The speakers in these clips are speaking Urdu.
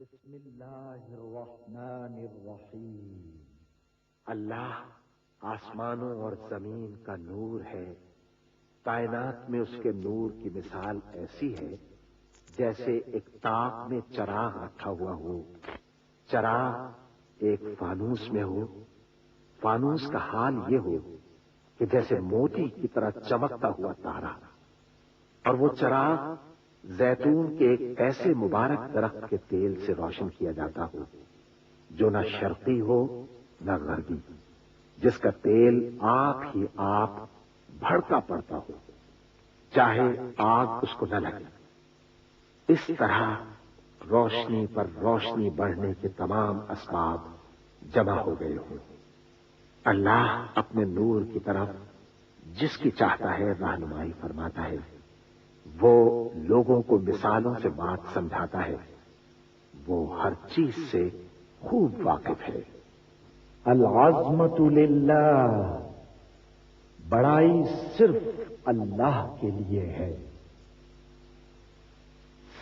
بسم اللہ الرحمن الرحیم۔ اللہ آسمانوں اور زمین کا نور ہے، کائنات میں اس کے نور کی مثال ایسی ہے جیسے ایک تاق میں چراغ رکھا ہوا ہو، چراغ ایک فانوس میں ہو، فانوس کا حال یہ ہو کہ جیسے موتی کی طرح چمکتا ہوا تارا، اور وہ چراغ زیتون کے ایک ایسے مبارک درخت کے تیل سے روشن کیا جاتا ہو جو نہ شرقی ہو نہ غربی، جس کا تیل آپ ہی آپ بھڑکا پڑتا ہو، چاہے آگ اس کو نہ لگے۔ اس طرح روشنی پر روشنی بڑھنے کے تمام اسباب جمع ہو گئے ہوں۔ اللہ اپنے نور کی طرف جس کی چاہتا ہے رہنمائی فرماتا ہے، وہ لوگوں کو مثالوں سے بات سمجھاتا ہے، وہ ہر چیز سے خوب واقف ہے۔ العظمت للہ، بڑائی صرف اللہ کے لیے ہے،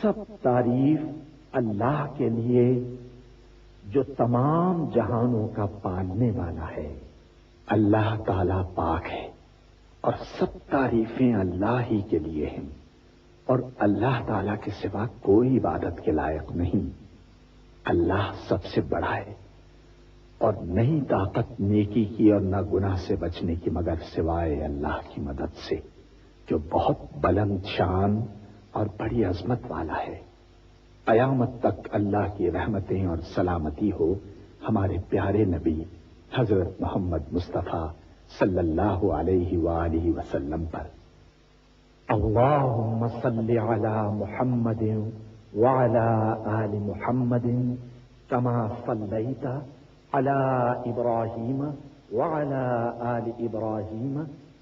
سب تعریف اللہ کے لیے جو تمام جہانوں کا پالنے والا ہے۔ اللہ تعالی پاک ہے اور سب تعریفیں اللہ ہی کے لیے ہیں، اور اللہ تعالی کے سوا کوئی عبادت کے لائق نہیں۔ اللہ سب سے بڑا ہے اور نہیں طاقت نیکی کی اور نہ گناہ سے بچنے کی مگر سوائے اللہ کی مدد سے، جو بہت بلند شان اور بڑی عظمت والا ہے۔ قیامت تک اللہ کی رحمتیں اور سلامتی ہو ہمارے پیارے نبی حضرت محمد مصطفیٰ صلی اللہ علیہ وآلہ وسلم پر۔ اللہم صل علی محمد وعلی آل محمد کما صلیت علی ابراہیم وعلی آل ابراہیم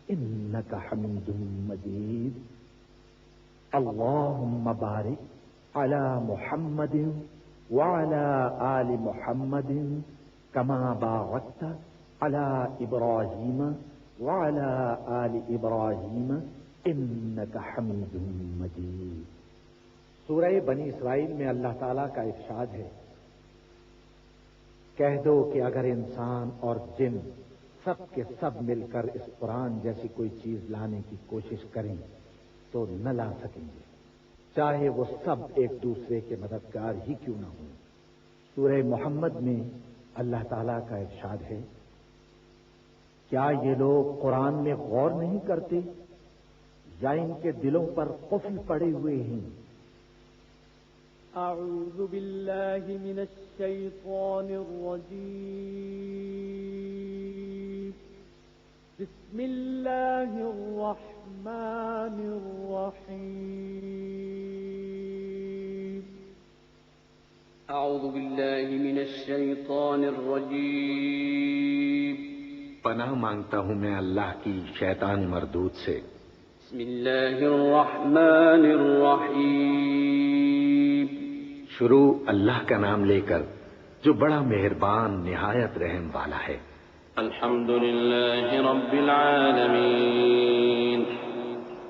انک حمید مجید۔ اللہم بارک علی محمد وعلی آل محمد کما بارکت علی ابراہیم وعلی آل ابراہیم انک حمید مجید۔ سورہ بنی اسرائیل میں اللہ تعالیٰ کا ارشاد ہے، کہہ دو کہ اگر انسان اور جن سب کے سب مل کر اس قرآن جیسی کوئی چیز لانے کی کوشش کریں تو نہ لا سکیں گے، چاہے وہ سب ایک دوسرے کے مددگار ہی کیوں نہ ہوں۔ سورہ محمد میں اللہ تعالیٰ کا ارشاد ہے، کیا یہ لوگ قرآن میں غور نہیں کرتے یا ان کے دلوں پر قفل پڑے ہوئے ہیں؟ اعوذ باللہ من الشیطان الرجیم، بسم اللہ الرحمن الرحیم۔ اعوذ باللہ من الشیطان الرجیم، پناہ مانگتا ہوں میں اللہ کی شیطان مردود سے۔ بسم اللہ الرحمن الرحیم، شروع اللہ کا نام لے کر جو بڑا مہربان نہایت رحم والا ہے۔ الحمد للہ رب العالمین،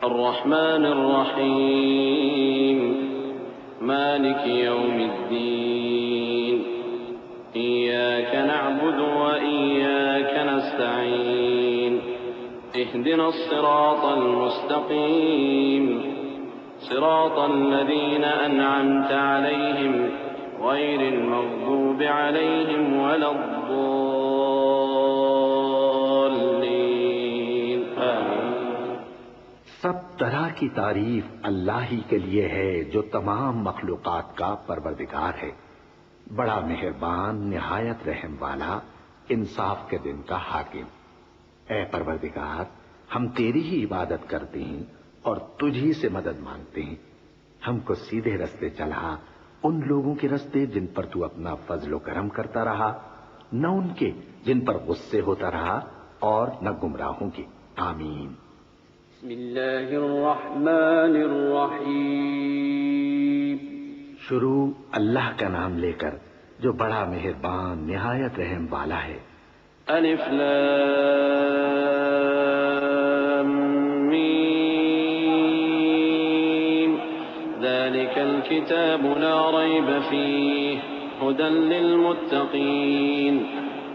الرحمن الرحیم، مالک یوم الدین، ایاک نعبد و ایاک نستعین، اهدنا الصراط المستقیم، صراط الذین انعمت علیہم غیر المغضوب علیہم ولا الضالین، آمین۔ سب طرح کی تعریف اللہ ہی کے لیے ہے جو تمام مخلوقات کا پروردگار ہے، بڑا مہربان نہایت رحم والا، انصاف کے دن کا حاکم۔ اے پروردگار، ہم تیری ہی عبادت کرتے ہیں اور تجھ ہی سے مدد مانگتے ہیں، ہم کو سیدھے رستے چلا، ان لوگوں کے رستے جن پر تو اپنا فضل و کرم کرتا رہا، نہ ان کے جن پر غصے ہوتا رہا، اور نہ گمراہوں کے۔ آمین۔ بسم اللہ الرحمن الرحیم، شروع اللہ کا نام لے کر جو بڑا مہربان نہایت رحم والا ہے۔ الف لام میم، ذلك الكتاب لا ريب فيه هدى للمتقين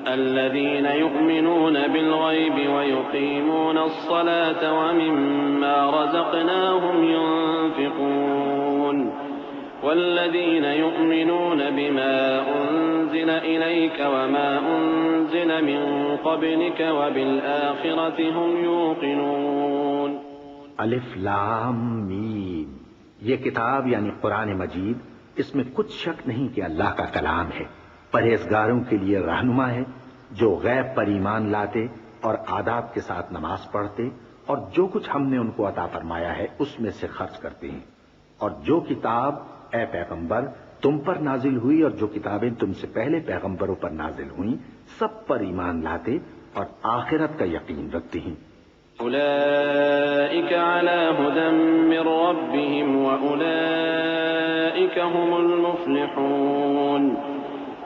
الذين يؤمنون بالغيب ويقيمون الصلاة ومما رزقناهم ينفقون والذين يؤمنون بما أنزل إليك وما أنزل من قبلك وبالآخرة هم يوقنون. الف لام میم، یہ کتاب یعنی قرآن مجید، اس میں کچھ شک نہیں کہ اللہ کا کلام ہے، پرہیزگاروں کے لیے رہنما ہے، جو غیب پر ایمان لاتے اور آداب کے ساتھ نماز پڑھتے اور جو کچھ ہم نے ان کو عطا فرمایا ہے اس میں سے خرچ کرتے ہیں، اور جو کتاب اے پیغمبر تم پر نازل ہوئی اور جو کتابیں تم سے پہلے پیغمبروں پر نازل ہوئیں سب پر ایمان لاتے اور آخرت کا یقین رکھتے ہیں. أولئك على هدى من ربهم وأولئك هم المفلحون.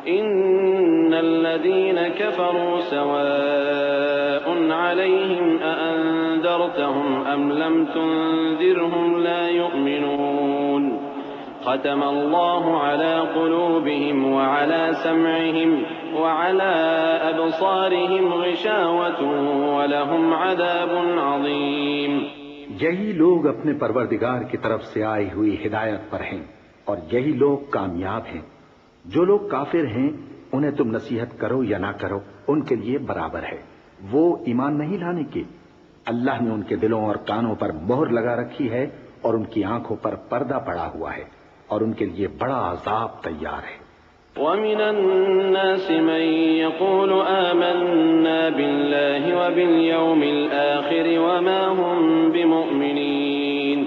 إن الذين كفروا سواء عليهم أأنذرتهم أم لم تنذرهم لا يؤمنون. ختم الله على قلوبهم وعلى سمعهم وعلى أبصارهم غشاوة ولهم عذاب عظيم. یہی لوگ اپنے پروردگار کی طرف سے آئی ہوئی ہدایت پر ہیں اور یہی لوگ کامیاب ہیں. جو لوگ کافر ہیں انہیں تم نصیحت کرو یا نہ کرو ان کے لیے برابر ہے، وہ ایمان نہیں لانے کے. اللہ نے ان کے دلوں اور کانوں پر مہر لگا رکھی ہے اور ان کی آنکھوں پر پردہ پڑا ہوا ہے اور ان کے لیے بڑا عذاب تیار ہے. ومن الناس من يقول آمنا بالله وباليوم الآخر وما هم بمؤمنين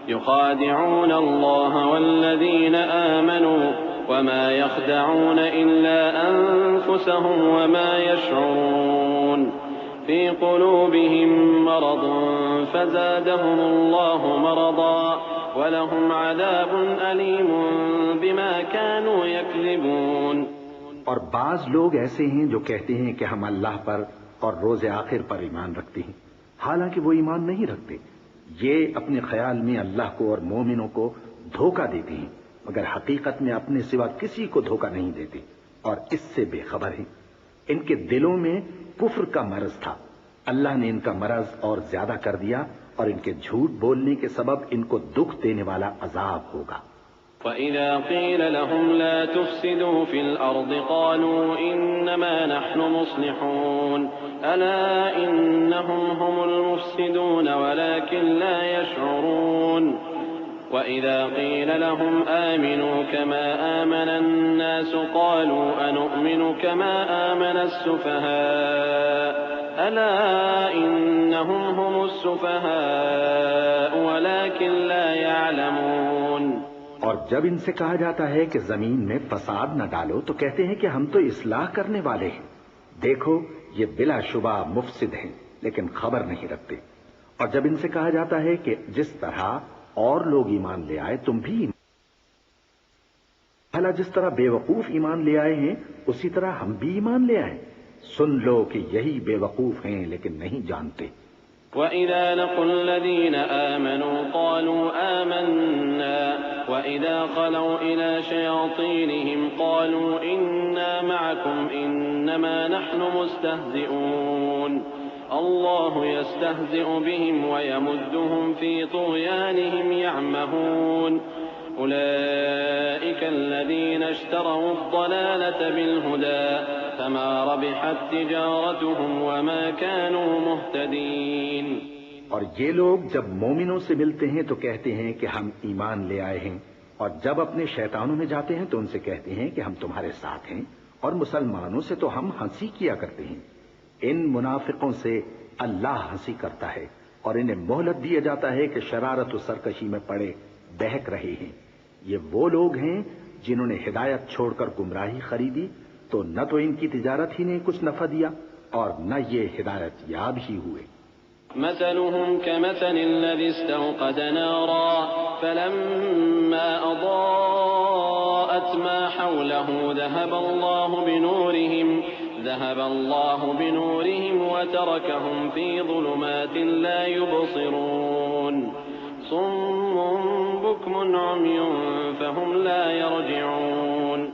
يخادعون الله والذين آمنوا وما يخدعون إلا أنفسهم وما يشعرون. في قلوبهم مرض فزادهم الله مرضا وَلَهُمْ عَذَابٌ أَلِيمٌ بِمَا كَانُوا يَكْذِبُونَ. اور بعض لوگ ایسے ہیں جو کہتے ہیں کہ ہم اللہ پر اور روز آخر پر ایمان رکھتے ہیں، حالانکہ وہ ایمان نہیں رکھتے. یہ اپنے خیال میں اللہ کو اور مومنوں کو دھوکہ دیتے ہیں مگر حقیقت میں اپنے سوا کسی کو دھوکہ نہیں دیتے اور اس سے بے خبر ہیں. ان کے دلوں میں کفر کا مرض تھا، اللہ نے ان کا مرض اور زیادہ کر دیا اور ان کے جھوٹ بولنے کے سبب ان کو دکھ دینے والا عذاب ہوگا. وَإِذَا قِيلَ لَهُمْ لَا تُفْسِدُوا فِي الْأَرْضِ قَالُوا إِنَّمَا نَحْنُ مُصْلِحُونَ أَلَا إِنَّهُمْ هُمُ الْمُفْسِدُونَ وَلَكِنْ لَا يَشْعُرُونَ. وَإِذَا قِيلَ لَهُمْ آمِنُوا كَمَا آمَنَ النَّاسُ قَالُوا أَنُؤْمِنُ كَمَا آمَنَ السُّفَهَاءُ أَلَا إِنَّهُمْ هُمُ السُّفَهَاءُ وَلَكِنْ لَا يَعْلَمُونَ. اور جب ان سے کہا جاتا ہے کہ زمین میں فساد نہ ڈالو تو کہتے ہیں کہ ہم تو اصلاح کرنے والے ہیں. دیکھو یہ بلا شبہ مفسد ہیں لیکن خبر نہیں رکھتے. اور جب ان سے کہا جاتا ہے کہ جس طرح اور لوگ ایمان لے آئے تم بھی بھلا جس طرح بے وقوف ایمان لے آئے ہیں اسی طرح ہم بھی ایمان لے آئے. سن لو کہ یہی بے وقوف ہیں لیکن نہیں جانتے. وَإِذَا لَقُوا الَّذِينَ آمَنُوا قَالُوا آمَنَّا وَإِذَا خَلَوْا إِلَى شَيَاطِينِهِمْ قَالُوا إِنَّا مَعَكُمْ إِنَّمَا نَحْنُ مُسْتَهْزِئُونَ. اللَّهُ يَسْتَهْزِئُ بِهِمْ وَيَمُدُّهُمْ فِي طُغْيَانِهِمْ يَعْمَهُونَ. أُولَئِكَ الَّذِينَ اشْتَرَوُا الضَّلَالَةَ بِالْهُدَى فَمَا رَبِحَتْ تِجَارَتُهُمْ وَمَا كَانُوا مُهْتَدِينَ. اور یہ لوگ جب مومنوں سے ملتے ہیں تو کہتے ہیں کہ ہم ایمان لے آئے ہیں اور جب اپنے شیطانوں میں جاتے ہیں تو ان سے کہتے ہیں کہ ہم تمہارے ساتھ ہیں اور مسلمانوں سے تو ہم ہنسی کیا کرتے ہیں. ان منافقوں سے اللہ ہنسی کرتا ہے اور انہیں مہلت دیا جاتا ہے کہ شرارت و سرکشی میں پڑے بہک رہے ہیں. یہ وہ لوگ ہیں جنہوں نے ہدایت چھوڑ کر گمراہی خریدی تو نہ تو ان کی تجارت ہی نے کچھ نفع دیا اور نہ یہ ہدایت یاب ہی ہوئے. مثلهم كمثل الذي استوقد نارا فلما أضاءت ما حوله ذهب الله بنورهم وتركهم في ظلمات لا يبصرون. صم بكم عمي فهم لا يرجعون.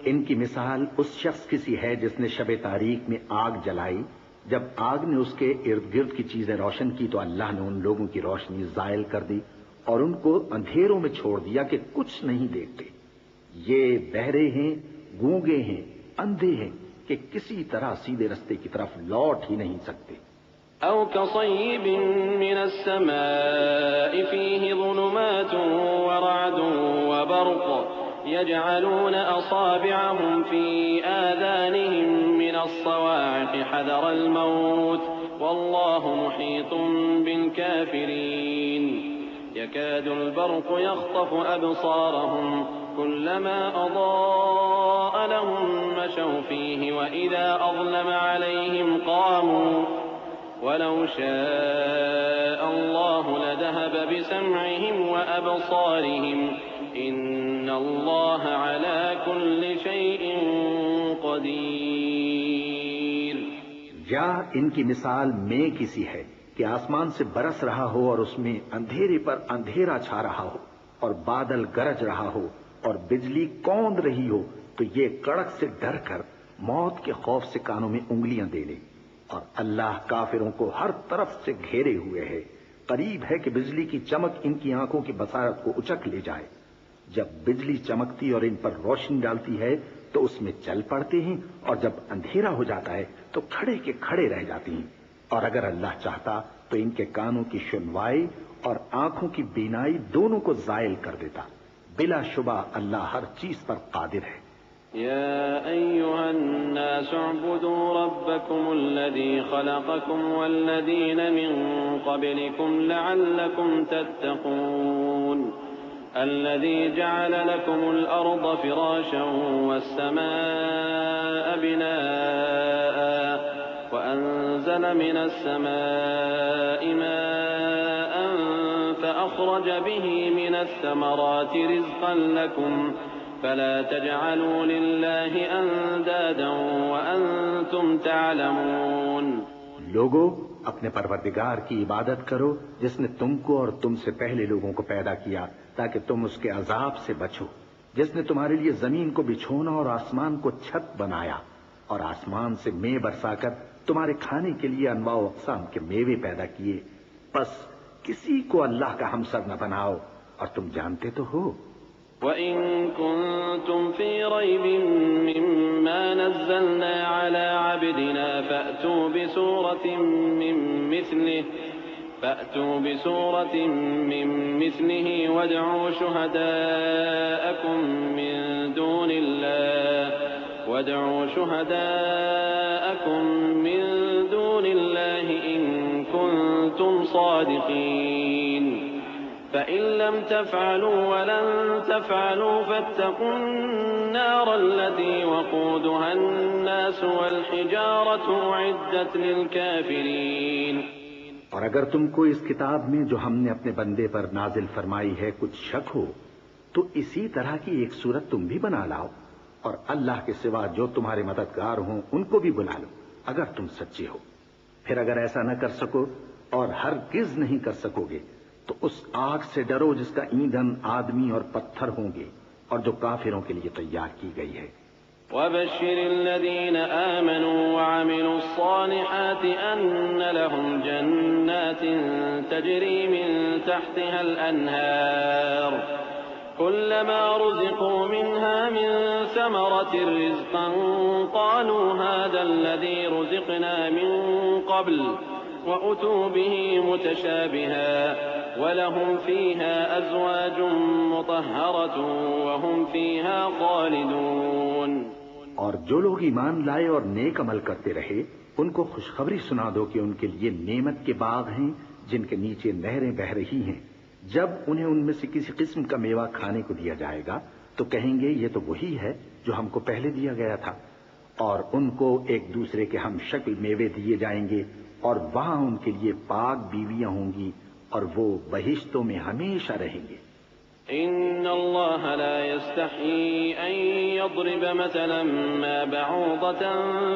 ان کی مثال اس شخص کی سی ہے جس نے شب تاریک میں آگ جلائی، جب آگ نے اس کے ارد گرد کی چیزیں روشن کی تو اللہ نے ان لوگوں کی روشنی زائل کر دی اور ان کو اندھیروں میں چھوڑ دیا کہ کچھ نہیں دیکھتے. یہ بہرے ہیں، گونگے ہیں، اندھے ہیں کہ کسی طرح سیدھے رستے کی طرف لوٹ ہی نہیں سکتے. أو كصيب من السماء فيه ظلمات ورعد وبرق يجعلون أصابعهم في آذانهم من الصواعق حذر الموت والله محيط بالكافرين. يكاد البرق يخطف أبصارهم كلما أضاء لهم مشوا فيه وإذا أظلم عليهم قاموا ولو شاء الله لذهب بسمعهم وأبصارهم إن الله على كل شيء قدير. یا ان کی مثال میں کسی ہے کہ آسمان سے برس رہا ہو اور اس میں اندھیرے پر اندھیرا چھا رہا ہو اور بادل گرج رہا ہو اور بجلی کوند رہی ہو تو یہ کڑک سے ڈر کر موت کے خوف سے کانوں میں انگلیاں دے لے. اور اللہ کافروں کو ہر طرف سے گھیرے ہوئے ہے. قریب ہے کہ بجلی کی چمک ان کی آنکھوں کی بصارت کو اچک لے جائے. جب بجلی چمکتی اور ان پر روشنی ڈالتی ہے تو اس میں چل پڑتے ہیں اور جب اندھیرا ہو جاتا ہے تو کھڑے کے کھڑے رہ جاتے ہیں. اور اگر اللہ چاہتا تو ان کے کانوں کی سنوائی اور آنکھوں کی بینائی دونوں کو زائل کر دیتا. بلا شبہ اللہ ہر چیز پر قادر ہے. يا أيها الناس اعبدوا ربكم الذي خلقكم والذين من قبلكم لعلكم تتقون. الذي جعل لكم الأرض فراشا والسماء بناء وأنزل من السماء ماء فأخرج به من الثمرات رزقا لكم فلا تجعلوا لله أندادا وأنتم تعلمون. لوگو اپنے پروردگار کی عبادت کرو جس نے تم کو اور تم سے پہلے لوگوں کو پیدا کیا تاکہ تم اس کے عذاب سے بچو، جس نے تمہارے لیے زمین کو بچھونا اور آسمان کو چھت بنایا اور آسمان سے مے برسا کر تمہارے کھانے کے لیے انواع و اقسام کے میوے پیدا کیے. بس کسی کو اللہ کا ہمسر نہ بناؤ اور تم جانتے تو ہو. وَإِن كُنتُمْ فِي رَيْبٍ مِّمَّا نَزَّلْنَا عَلَىٰ عَبْدِنَا فَأْتُوا بِسُورَةٍ مِّن مِّثْلِهِ وَادْعُوا شُهَدَاءَكُم مِّن دُونِ اللَّهِ إِن كُنتُمْ صَادِقِينَ. فَإِن لَّمْ تَفْعَلُوا وَلَن تَفْعَلُوا فَاتَّقُوا النَّارَ الَّتِي وَقُودُهَا النَّاسُ وَالْحِجَارَةُ أُعِدَّتْ لِلْكَافِرِينَ. اور اگر تم کو اس کتاب میں جو ہم نے اپنے بندے پر نازل فرمائی ہے کچھ شک ہو تو اسی طرح کی ایک صورت تم بھی بنا لاؤ اور اللہ کے سوا جو تمہارے مددگار ہوں ان کو بھی بلا لو اگر تم سچے ہو. پھر اگر ایسا نہ کر سکو اور ہرگز نہیں کر سکو گے تو اس آگ سے ڈرو جس کا ایندھن آدمی اور پتھر ہوں گے اور جو کافروں کے لیے تیار کی گئی ہے. وَبَشِّرِ الَّذِينَ آمَنُوا وَعَمِلُوا الصَّالِحَاتِ أَنَّ لَهُمْ جَنَّاتٍ تَجْرِي مِن تَحْتِهَا الْأَنْهَارُ كُلَّمَا رُزِقُوا مِنْهَا مِن ثَمَرَةٍ رِّزْقًا قَالُوا هَٰذَا الَّذِي رُزِقْنَا مِن قَبْلُ وَأُتُوا بِهِ مُتَشَابِهًا وَلَهُمْ فِيهَا أَزْوَاجٌ مُطَهَّرَةٌ وَهُمْ فِيهَا خَالِدُونَ. اور جو لوگ ایمان لائے اور نیک عمل کرتے رہے ان کو خوشخبری سنا دو کہ ان کے لیے نعمت کے باغ ہیں جن کے نیچے نہریں بہہ رہی ہیں. جب انہیں ان میں سے کسی قسم کا میوہ کھانے کو دیا جائے گا تو کہیں گے یہ تو وہی ہے جو ہم کو پہلے دیا گیا تھا. اور ان کو ایک دوسرے کے ہم شکل میوے دیے جائیں گے اور وہاں ان کے لیے پاک بیویاں ہوں گی اور وہ بہشتوں میں ہمیشہ رہیں گے. إن الله لا يستحيي أن يضرب مثلا ما بعوضة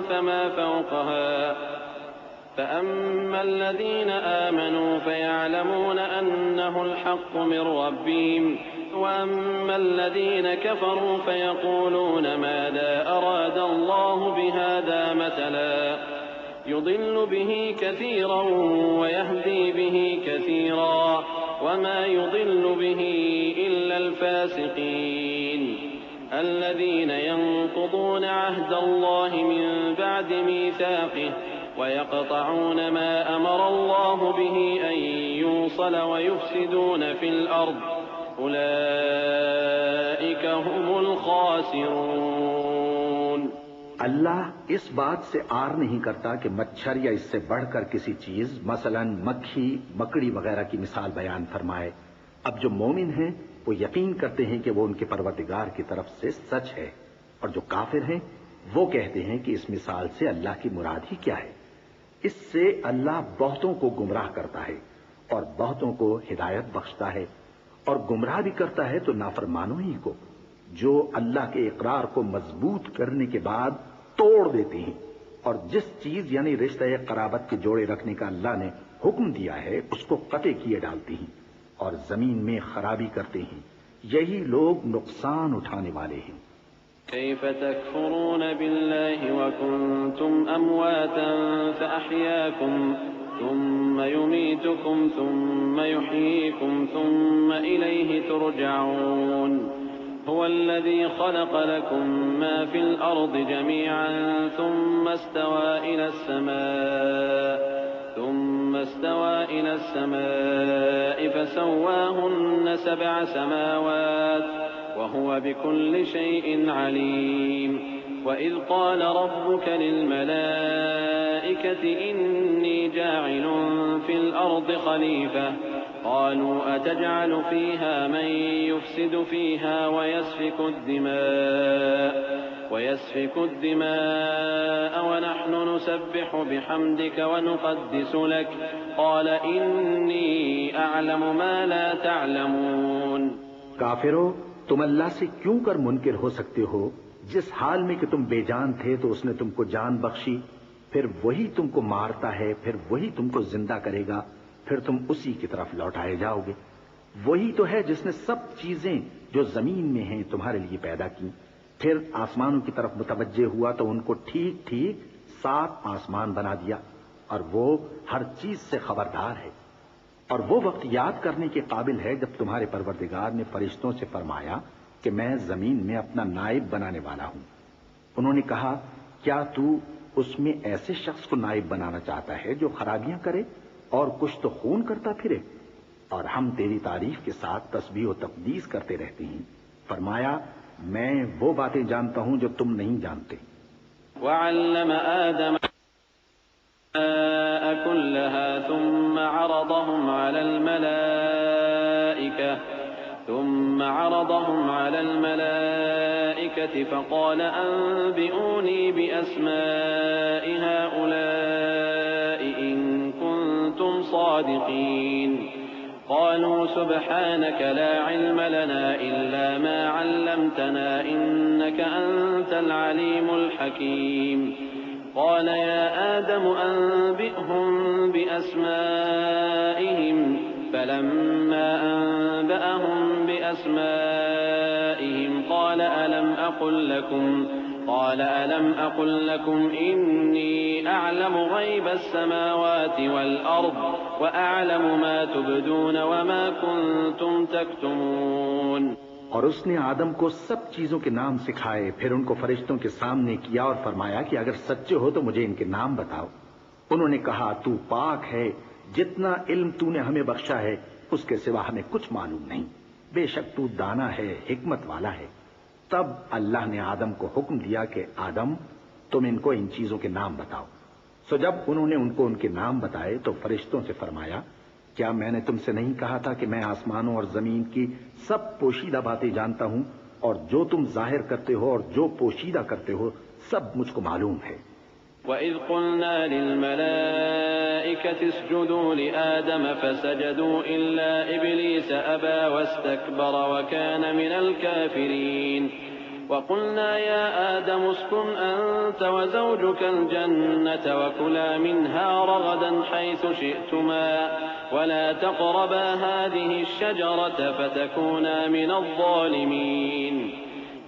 فما فوقها فأما الذين آمنوا فيعلمون أنه الحق من ربهم وأما الذين كفروا فيقولون ماذا أراد الله بهذا مثلا يضل به كثيرا ويهدي به كثيرا وما يضل به إلا الفاسقين الذين ينقضون عهد الله من بعد ميثاقه ويقطعون ما أمر الله به أن يوصل ويفسدون في الأرض أولئك هم الخاسرون۔ اللہ اس بات سے آر نہیں کرتا کہ مچھر یا اس سے بڑھ کر کسی چیز مثلا مکھی مکڑی وغیرہ کی مثال بیان فرمائے۔ اب جو مومن ہیں وہ یقین کرتے ہیں کہ وہ ان کے پروردگار کی طرف سے سچ ہے، اور جو کافر ہیں وہ کہتے ہیں کہ اس مثال سے اللہ کی مراد ہی کیا ہے۔ اس سے اللہ بہتوں کو گمراہ کرتا ہے اور بہتوں کو ہدایت بخشتا ہے، اور گمراہ بھی کرتا ہے تو نافرمانوں ہی کو، جو اللہ کے اقرار کو مضبوط کرنے کے بعد توڑ دیتے ہیں، اور جس چیز یعنی رشتہ قرابت کے جوڑے رکھنے کا اللہ نے حکم دیا ہے اس کو قطع کیے ڈالتے ہیں اور زمین میں خرابی کرتے ہیں۔ یہی لوگ نقصان اٹھانے والے ہیں۔ كيف تكفرون بالله وكنتم أمواتا فأحياكم ثم يميتكم ثم يحييكم ثم إليه ترجعون هو الذي خلق لكم ما في الأرض جميعا ثم استوى إلى السماء فسواهن 7 سماوات وهو بكل شيء عليم وإذ قال ربك للملائكة إني جاعل في الأرض خليفة قالوا أتجعل فيها من يفسد فيها ويسفك الدماء ونحن نسبح بحمدك ونقدس لك قال إني أعلم ما لا تعلمون۔ کافرو، تم اللہ سے کیوں کر منکر ہو سکتے ہو؟ جس حال میں کہ تم بے جان تھے تو اس نے تم کو جان بخشی، پھر وہی تم کو مارتا ہے، پھر وہی تم کو زندہ کرے گا، پھر تم اسی کی طرف لوٹائے جاؤ گے۔ وہی تو ہے جس نے سب چیزیں جو زمین میں ہیں تمہارے لیے پیدا کی، پھر آسمانوں کی طرف متوجہ ہوا تو ان کو ٹھیک ٹھیک 7 آسمان بنا دیا، اور وہ ہر چیز سے خبردار ہے۔ اور وہ وقت یاد کرنے کے قابل ہے جب تمہارے پروردگار نے فرشتوں سے فرمایا کہ میں زمین میں اپنا نائب بنانے والا ہوں۔ انہوں نے کہا کیا تو اس میں ایسے شخص کو نائب بنانا چاہتا ہے جو خرابیاں کرے اور کچھ تو خون کرتا پھرے؟ اور ہم تیری تعریف کے ساتھ تسبیح و تقدیس کرتے رہتے ہیں۔ فرمایا میں وہ باتیں جانتا ہوں جو تم نہیں جانتے۔ وعلم آدم كلها ثم عرضهم على الملائكة فقال أنبئوني بأسماء هؤلاء إن كنتم صادقين قالوا سبحانك لا علم لنا إلا ما علمتنا إنك أنت العليم الحكيم قال يا آدم أنبئهم بأسمائهم فلما أنبأهم بأسمائهم قال ألم أقل لكم إني أعلم غيب السماوات والأرض وأعلم ما تبدون وما كنتم تكتمون۔ اور اس نے آدم کو سب چیزوں کے نام سکھائے، پھر ان کو فرشتوں کے سامنے کیا اور فرمایا کہ اگر سچے ہو تو مجھے ان کے نام بتاؤ۔ انہوں نے کہا تو پاک ہے، جتنا علم تو نے ہمیں بخشا ہے اس کے سوا ہمیں کچھ معلوم نہیں، بے شک تو دانا ہے، حکمت والا ہے۔ تب اللہ نے آدم کو حکم دیا کہ آدم تم ان کو ان چیزوں کے نام بتاؤ۔ سو جب انہوں نے ان کو ان کے نام بتائے تو فرشتوں سے فرمایا کیا میں نے تم سے نہیں کہا تھا کہ میں آسمانوں اور زمین کی سب پوشیدہ باتیں جانتا ہوں، اور جو تم ظاہر کرتے ہو اور جو پوشیدہ کرتے ہو سب مجھ کو معلوم ہے۔ وَإِذْ قُلْنَا لِلْمَلَائِكَةِ اسْجُدُوا لِآدَمَ فَسَجَدُوا إِلَّا إِبْلِيسَ أَبَى وَاسْتَكْبَرَ وَكَانَ مِنَ الْكَافِرِينَ وَقُلْنَا يَا آدَمُ اسْكُنْ أَنْتَ وَزَوْجُكَ الْجَنَّةَ وَكُلَا مِنْهَا رَغَدًا حَيْثُ شِئْتُمَا ولا تقربا هذه الشجرة فتكونا من الظالمين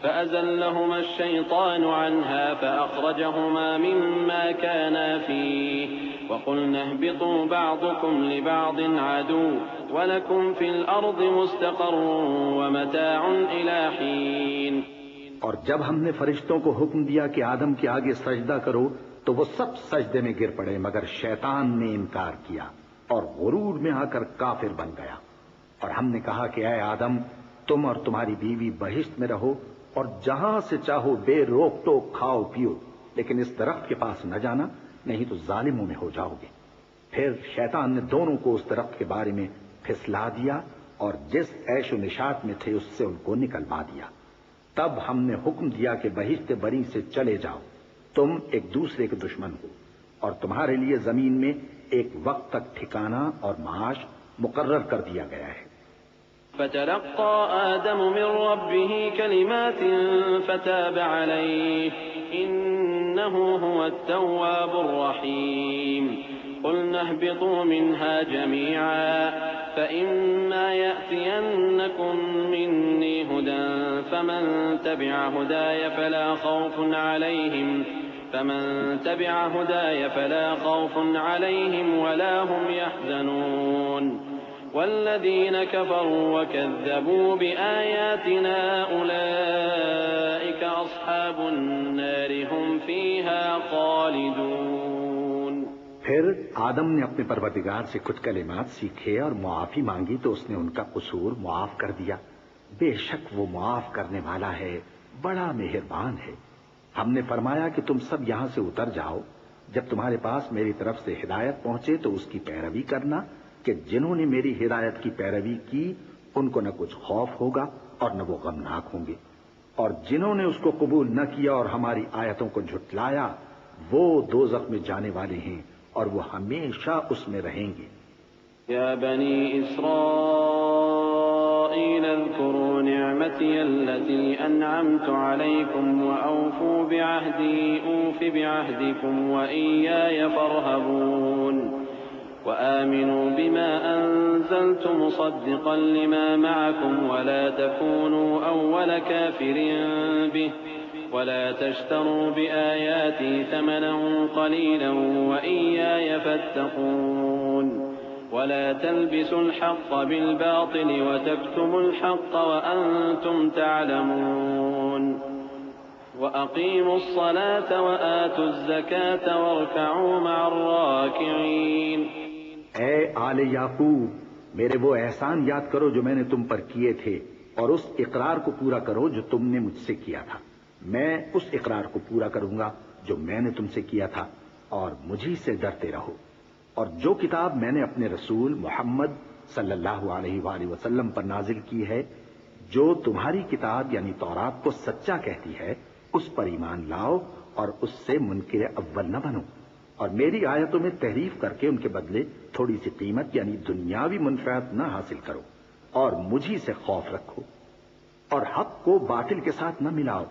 فأزلهما الشيطان عنها فأخرجهما مما كانا فيه وقلنا اهبطوا بعضكم لبعض عدو ولكم في الأرض مستقر ومتاع إلى حين. اور جب ہم نے فرشتوں کو حکم دیا کہ آدم کے آگے سجدہ کرو تو وہ سب سجدے میں گر پڑے مگر شیطان نے انکار کیا اور غرور میں آ کر کافر بن گیا. اور ہم نے کہا کہ اے آدم تم اور تمہاری بیوی بہشت میں رہو اور جہاں سے چاہو بے روک ٹوک کھاؤ پیو لیکن اس درخت کے پاس نہ جانا نہیں تو ظالموں میں ہو جاؤ گے. پھر شیطان نے دونوں کو اس درخت کے بارے میں پھسلا دیا اور جس عیش و نشاط میں تھے اس سے ان کو نکلوا دیا. تب ہم نے حکم دیا کہ بہشت بری سے چلے جاؤ، تم ایک دوسرے کے دشمن ہو اور تمہارے لیے زمین میں ایک وقت تک ٹھکانہ اور معاش مقرر کر دیا گیا ہے. فتلقى آدم من ربه كلمات فتاب عليه إنه هو التواب الرحيم. قلنا اهبطوا منها جميعا فإما يأتينكم مني هدى فمن تبع هداي فلا خوف عليهم ولا هم يحزنون. والذين كفروا وكذبوا بآياتنا أولئك أصحاب النار هم فيها خالدون. پھر آدم نے اپنے پروردگار سے کچھ کلمات سیکھے اور معافی مانگی تو اس نے ان کا قصور معاف کر دیا. بے شک وہ معاف کرنے والا ہے، بڑا مہربان ہے. ہم نے فرمایا کہ تم سب یہاں سے اتر جاؤ، جب تمہارے پاس میری طرف سے ہدایت پہنچے تو اس کی پیروی کرنا کہ جنہوں نے میری ہدایت کی پیروی کی ان کو نہ کچھ خوف ہوگا اور نہ وہ غمناک ہوں گے، اور جنہوں نے اس کو قبول نہ کیا اور ہماری آیتوں کو جھٹلایا وہ دوزخ میں جانے والے ہیں اور وہ ہمیشہ اس میں رہیں گے. یا بنی اسرائیل اذکروا نعمتی التي انعمت علیکم واوفوا بعہدی اوف بعہدکم وإیای فارہبون. وآمنوا بما أنزلت مصدقا لما معكم ولا تكونوا أول كافر به ولا تشتروا بآياتي ثمنا قليلا وإياي فاتقون. ولا تلبسوا الحق بالباطل وتكتموا الحق وأنتم تعلمون. وأقيموا الصلاة وآتوا الزكاة واركعوا مع الراكعين. اے آل یعقوب، میرے وہ احسان یاد کرو جو میں نے تم پر کیے تھے اور اس اقرار کو پورا کرو جو تم نے مجھ سے کیا تھا. میں اس اقرار کو پورا کروں گا جو میں نے تم سے کیا تھا اور مجھی سے ڈرتے رہو. اور جو کتاب میں نے اپنے رسول محمد صلی اللہ علیہ وآلہ وسلم پر نازل کی ہے، جو تمہاری کتاب یعنی تورات کو سچا کہتی ہے، اس پر ایمان لاؤ اور اس سے منکر اول نہ بنو. اور میری آیتوں میں تحریف کر کے ان کے بدلے تھوڑی سی قیمت یعنی دنیاوی منفعت نہ حاصل کرو اور مجھی سے خوف رکھو. اور حق کو باطل کے ساتھ نہ ملاؤ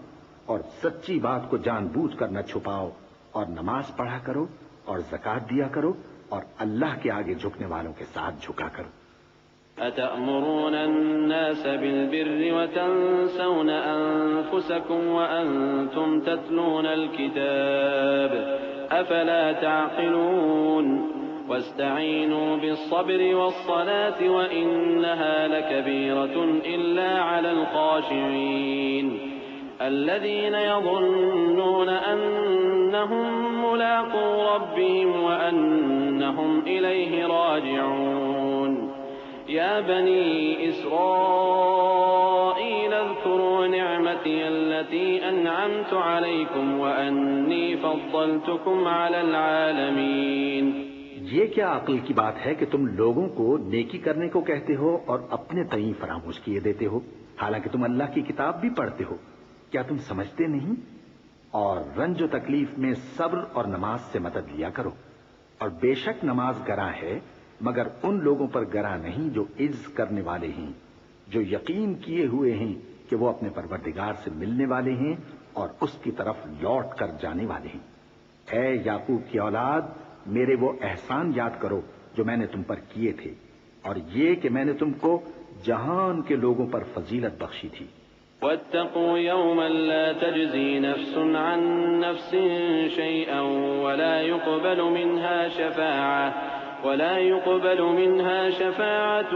اور سچی بات کو جان بوجھ کر نہ چھپاؤ اور نماز پڑھا کرو اور زکوٰۃ دیا کرو اور اللہ کے آگے جھکنے والوں کے ساتھ جھکا کرو. أتأمرون الناس بالبر وتنسون أنفسكم وأنتم تتلون الكتاب أفلا تعقلون. واستعينوا بالصبر والصلاة وإنها لكبيرة إلا على الخاشعين الذين يظنون أنهم ملاقو ربهم وأنهم إليه راجعون. يا بني إسرائيل اذكروا نعمتي التي أنعمت عليكم وأني فضلتكم على العالمين. یہ کیا عقل کی بات ہے کہ تم لوگوں کو نیکی کرنے کو کہتے ہو اور اپنے تئیں فراموش کیے دیتے ہو، حالانکہ تم اللہ کی کتاب بھی پڑھتے ہو. کیا تم سمجھتے نہیں؟ اور رنج و تکلیف میں صبر اور نماز سے مدد لیا کرو. اور بے شک نماز گراں ہے مگر ان لوگوں پر گراں نہیں جو عجز کرنے والے ہیں، جو یقین کیے ہوئے ہیں کہ وہ اپنے پروردگار سے ملنے والے ہیں اور اس کی طرف لوٹ کر جانے والے ہیں. اے یعقوب کی اولاد، میرے وہ احسان یاد کرو جو میں نے تم پر کیے تھے اور یہ کہ میں نے تم کو جہان کے لوگوں پر فضیلت بخشی تھی۔ واتقوا يوما لا تجزي نفس عن نفس شيئا ولا يقبل منها شفاعة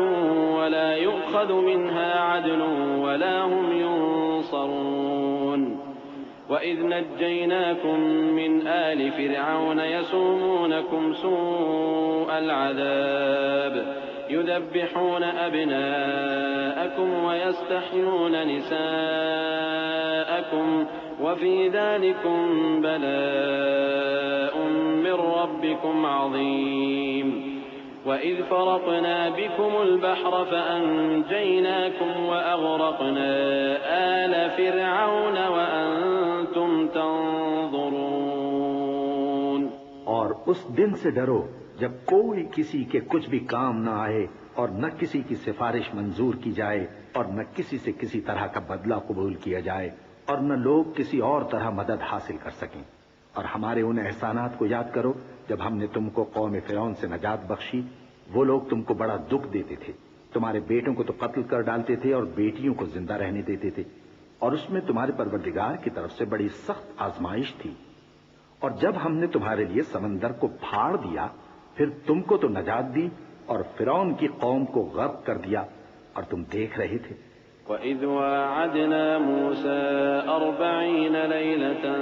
ولا يؤخذ منها عدل ولا هم ينصرون وإذ نجيناكم من آل فرعون يسومونكم سوء العذاب يذبحون أبناءكم ويستحيون نساءكم وفي ذلكم بلاء من ربكم عظيم وإذ فرقنا بكم البحر فأنجيناكم وأغرقنا آل فرعون وأنتم تنظرون۔ اور اس دن سے ڈرو جب کوئی کسی کے کچھ بھی کام نہ آئے اور نہ کسی کی سفارش منظور کی جائے اور نہ کسی سے کسی طرح کا بدلہ قبول کیا جائے اور نہ لوگ کسی اور طرح مدد حاصل کر سکیں۔ اور ہمارے ان احسانات کو یاد کرو جب ہم نے تم کو قوم فرعون سے نجات بخشی۔ وہ لوگ تم کو بڑا دکھ دیتے تھے، تمہارے بیٹوں کو تو قتل کر ڈالتے تھے اور بیٹیوں کو زندہ رہنے دیتے تھے، اور اس میں تمہارے پروردگار کی طرف سے بڑی سخت آزمائش تھی۔ اور جب ہم نے تمہارے لیے سمندر کو پھاڑ دیا پھر تم کو تو نجات دی اور فرعون کی قوم کو غرق کر دیا، اور تم دیکھ رہے تھے۔ وَإِذْ وَاعَدْنَا مُوسَىٰ 40 لَيْلَةً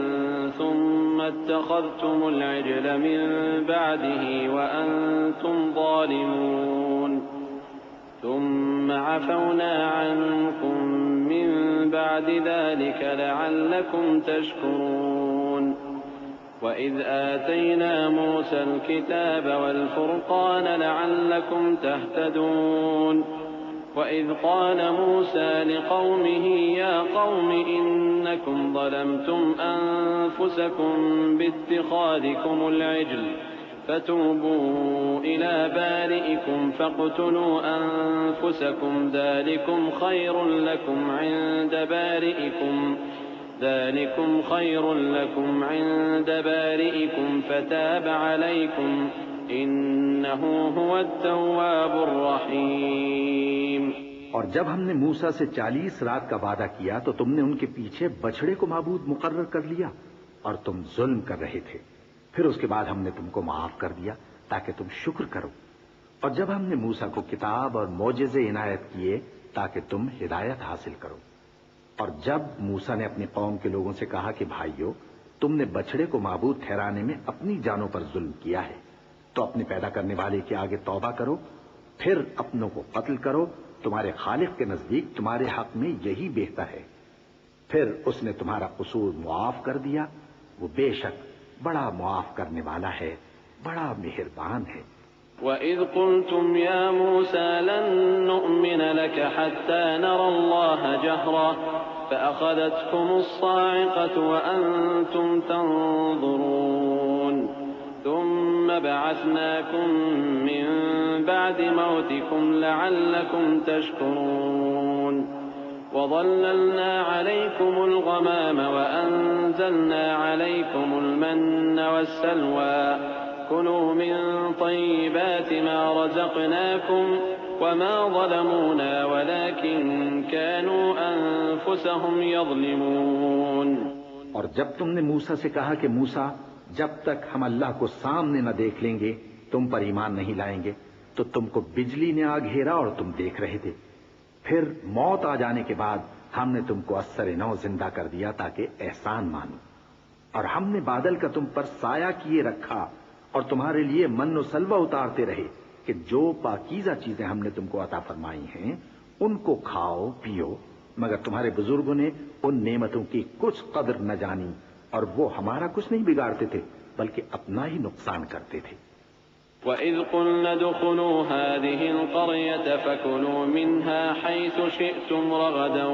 ثُمَّ اتَّخَذْتُمُ الْعِجْلَ مِن بَعْدِهِ وَأَنتُمْ ظَالِمُونَ ثُمَّ عَفَوْنَا عَنكُم مِّن بَعْدِ ذَلِكَ لَعَلَّكُمْ تَشْكُرُونَ وَإِذْ آتَيْنَا مُوسَى الْكِتَابَ وَالْفُرْقَانَ لَعَلَّكُمْ تَهْتَدُونَ وَإِذْ قَالَ مُوسَى لِقَوْمِهِ يَا قَوْمِ إِنَّكُمْ ظَلَمْتُمْ أَنفُسَكُمْ بِاتِّخَاذِكُمُ الْعِجْلَ فَتُوبُوا إِلَى بَارِئِكُمْ فَاقْتُلُوا أَنفُسَكُمْ ذَلِكُمْ خَيْرٌ لَكُمْ عِندَ بَارِئِكُمْ فَتَابَ عَلَيْكُمْ إِنَّهُ هُوَ التَّوَّابُ الرَّحِيمُ۔ اور جب ہم نے موسیٰ سے 40 رات کا وعدہ کیا تو تم نے ان کے پیچھے بچڑے کو معبود مقرر کر لیا اور تم ظلم کر رہے تھے۔ پھر اس کے بعد ہم نے تم کو معاف کر دیا تاکہ تم شکر کرو۔ اور جب ہم نے موسیٰ کو کتاب اور معجزے عنایت کیے تاکہ تم ہدایت حاصل کرو۔ اور جب موسیٰ نے اپنی قوم کے لوگوں سے کہا کہ بھائیو، تم نے بچڑے کو معبود ٹھہرانے میں اپنی جانوں پر ظلم کیا ہے، تو اپنے پیدا کرنے والے کے آگے توبہ کرو، پھر اپنوں کو قتل کرو، تمہارے خالق کے نزدیک تمہارے حق میں یہی بہتر ہے۔ پھر اس نے تمہارا قصور معاف کر دیا، وہ بے شک بڑا معاف کرنے والا ہے، بڑا مہربان ہے۔ وَإِذْ قُلْتُمْ يَا مُوسَىٰ لَن نُّؤْمِنَ لَكَ حَتَّىٰ نَرَى اللَّهَ جَهْرَةً فَأَخَذَتْكُمُ الصَّاعِقَةُ وَأَنتُمْ تَنظُرُونَ ثُمَّ بَعَثْنَاكُم مِّن بَعْدِ مَوْتِكُمْ لَعَلَّكُمْ تَشْكُرُونَ وَظَلَّلْنَا عَلَيْكُمُ الْغَمَامَ وَأَنزَلْنَا عَلَيْكُمُ الْمَنَّ وَالسَّلْوَىٰ كُلُوا مِن طَيِّبَاتِ مَا رَزَقْنَاكُمْ وَمَا ظَلَمُونَا وَلَٰكِن كَانُوا أَنفُسَهُمْ يَظْلِمُونَ۔ اور جب تم نے موسیٰ سے کہا کہ موسیٰ، جب تک ہم اللہ کو سامنے نہ دیکھ لیں گے تم پر ایمان نہیں لائیں گے، تو تم کو بجلی نے آ گھیرا اور تم دیکھ رہے تھے۔ پھر موت آ جانے کے بعد ہم نے تم کو اثر نو زندہ کر دیا تاکہ احسان مانو۔ اور ہم نے بادل کا تم پر سایہ کیے رکھا اور تمہارے لیے من و سلوہ اتارتے رہے کہ جو پاکیزہ چیزیں ہم نے تم کو عطا فرمائی ہیں ان کو کھاؤ پیو، مگر تمہارے بزرگوں نے ان نعمتوں کی کچھ قدر نہ جانی اور وہ ہمارا کچھ نہیں بگاڑتے تھے بلکہ اپنا ہی نقصان کرتے تھے۔ وَإِذْ قُلْنَا ادْخُلُوا هَٰذِهِ الْقَرْيَةَ فَكُلُوا مِنْهَا حَيْثُ شِئْتُمْ رَغَدًا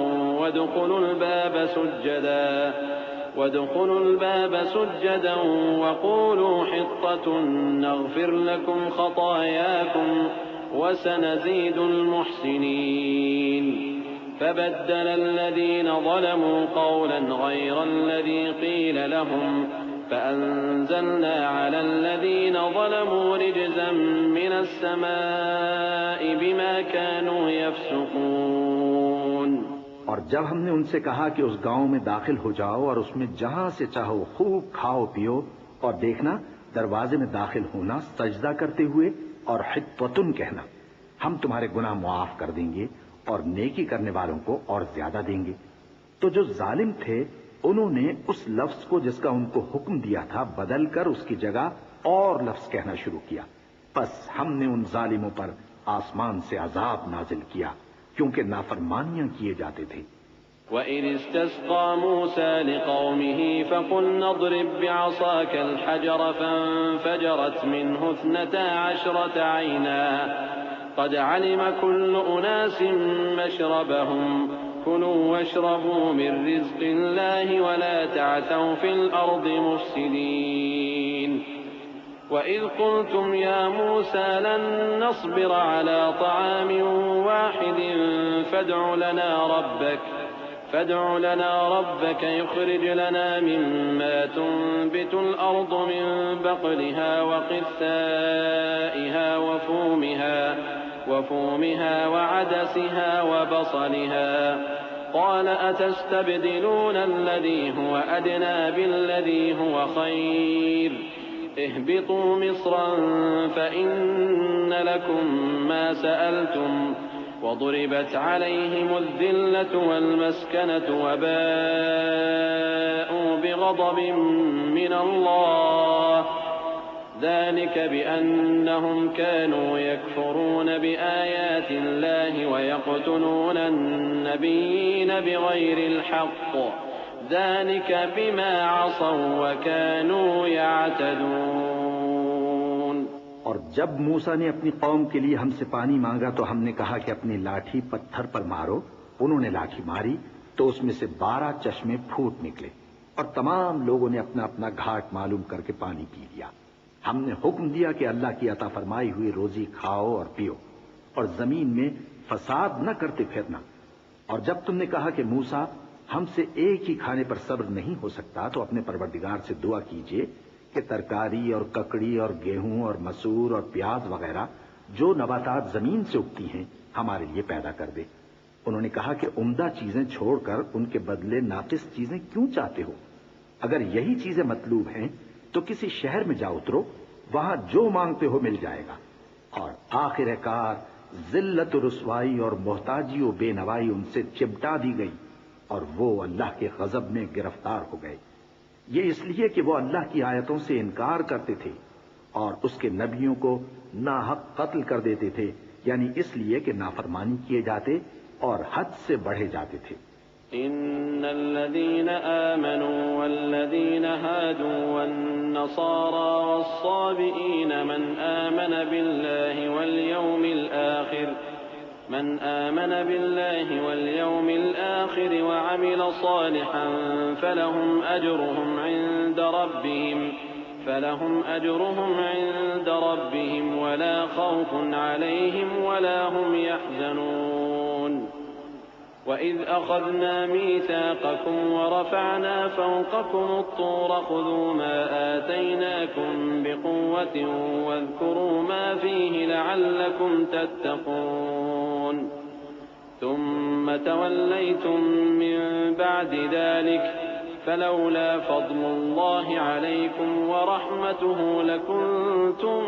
وَادْخُلُوا الْبَابَ سُجَّدًا وَقُولُوا حِطَّةٌ نَّغْفِرْ لَكُمْ خَطَايَاكُمْ وَسَنَزِيدُ الْمُحْسِنِينَ فَبَدَّلَ الَّذِينَ ظَلَمُوا قَوْلًا غَيْرَ الَّذِي قِيلَ لَهُمْ فأنزلنا على الذين ظلموا رجزا من السماء بما كانوا يفسقون. اور جب ہم نے ان سے کہا کہ اس گاؤں میں داخل ہو جاؤ اور اس میں جہاں سے چاہو خوب کھاؤ پیو، اور دیکھنا دروازے میں داخل ہونا سجدہ کرتے ہوئے اور حطوتن کہنا، ہم تمہارے گناہ معاف کر دیں گے اور نیکی کرنے والوں کو اور زیادہ دیں گے. تو جو ظالم تھے انہوں نے اس لفظ کو جس کا ان کو حکم دیا تھا بدل کر اس کی جگہ اور لفظ کہنا شروع کیا. پس ہم نے ان ظالموں پر آسمان سے عذاب نازل کیا کیونکہ نافرمانیاں کیے جاتے تھے. وَإِذِ اسْتَسْقَىٰ مُوسَىٰ لِقَوْمِهِ فَقُلْنَا اضْرِب بِّعَصَاكَ الْحَجَرَ فَانفَجَرَتْ مِنْهُ 12 عَيْنًا قَدْ عَلِمَ كُلُّ أُنَاسٍ مَّشْرَبَهُمْ كُلُوا وَاشْرَبُوا مِن رِّزْقِ اللَّهِ وَلَا تَعْثَوْا فِي الْأَرْضِ مُفْسِدِينَ. وَإِذْ قُلْتُمْ يَا مُوسَىٰ لَن نَّصْبِرَ عَلَىٰ طَعَامٍ وَاحِدٍ فادع لنا ربك يخرج لنا مما تنبت الأرض من بقلها وقثائها وفومها وعدسها وبصلها قال أتستبدلون الذي هو أدنى بالذي هو خير اهبطوا مصرا فإن لكم ما سألتم وضربت عليهم الذلة والمسكنة وباءوا بغضب من الله ذلك بأنهم كانوا يكفرون بآيات الله ويقتلون النبيين بغير الحق ذلك بما عصوا وكانوا يعتدون. اور جب موسیٰ نے اپنی قوم کے لیے ہم سے پانی مانگا تو ہم نے کہا کہ اپنی لاٹھی پتھر پر مارو. انہوں نے لاٹھی ماری تو اس میں سے 12 چشمے پھوٹ نکلے اور تمام لوگوں نے اپنا اپنا گھاٹ معلوم کر کے پانی پی لیا. ہم نے حکم دیا کہ اللہ کی عطا فرمائی ہوئی روزی کھاؤ اور پیو اور زمین میں فساد نہ کرتے پھرنا. اور جب تم نے کہا کہ موسیٰ ہم سے ایک ہی کھانے پر صبر نہیں ہو سکتا تو اپنے پروردگار سے دعا کیجئے کہ ترکاری اور ککڑی اور گیہوں اور مسور اور پیاز وغیرہ جو نباتات زمین سے اگتی ہیں ہمارے لیے پیدا کر دے. انہوں نے کہا کہ عمدہ چیزیں چھوڑ کر ان کے بدلے ناقص چیزیں کیوں چاہتے ہو؟ اگر یہی چیزیں مطلوب ہیں تو کسی شہر میں جا اترو، وہاں جو مانگتے ہو مل جائے گا. اور آخر کار ذلت و رسوائی اور محتاجی و بے نوائی ان سے چمٹا دی گئی اور وہ اللہ کے غضب میں گرفتار ہو گئے. یہ اس لیے کہ وہ اللہ کی آیتوں سے انکار کرتے تھے اور اس کے نبیوں کو ناحق قتل کر دیتے تھے، یعنی اس لیے کہ نافرمانی کیے جاتے اور حد سے بڑھے جاتے تھے. ان الذين آمنوا والذين هادوا والنصارى والصابئين من آمن بالله واليوم الآخر وعمل صالحا فلهم أجرهم عند ربهم ولا خوف عليهم ولا هم يحزنون. وَإِذْ أَخَذْنَا مِيثَاقَكُمْ وَرَفَعْنَا فَوْقَكُمُ الطُّورَ خُذُوا مَا آتَيْنَاكُمْ بِقُوَّةٍ وَاذْكُرُوا مَا فِيهِ لَعَلَّكُمْ تَتَّقُونَ. ثُمَّ تَوَلَّيْتُمْ مِنْ بَعْدِ ذَلِكَ فَلَوْلَا فَضْلُ اللَّهِ عَلَيْكُمْ وَرَحْمَتُهُ لَكُنْتُمْ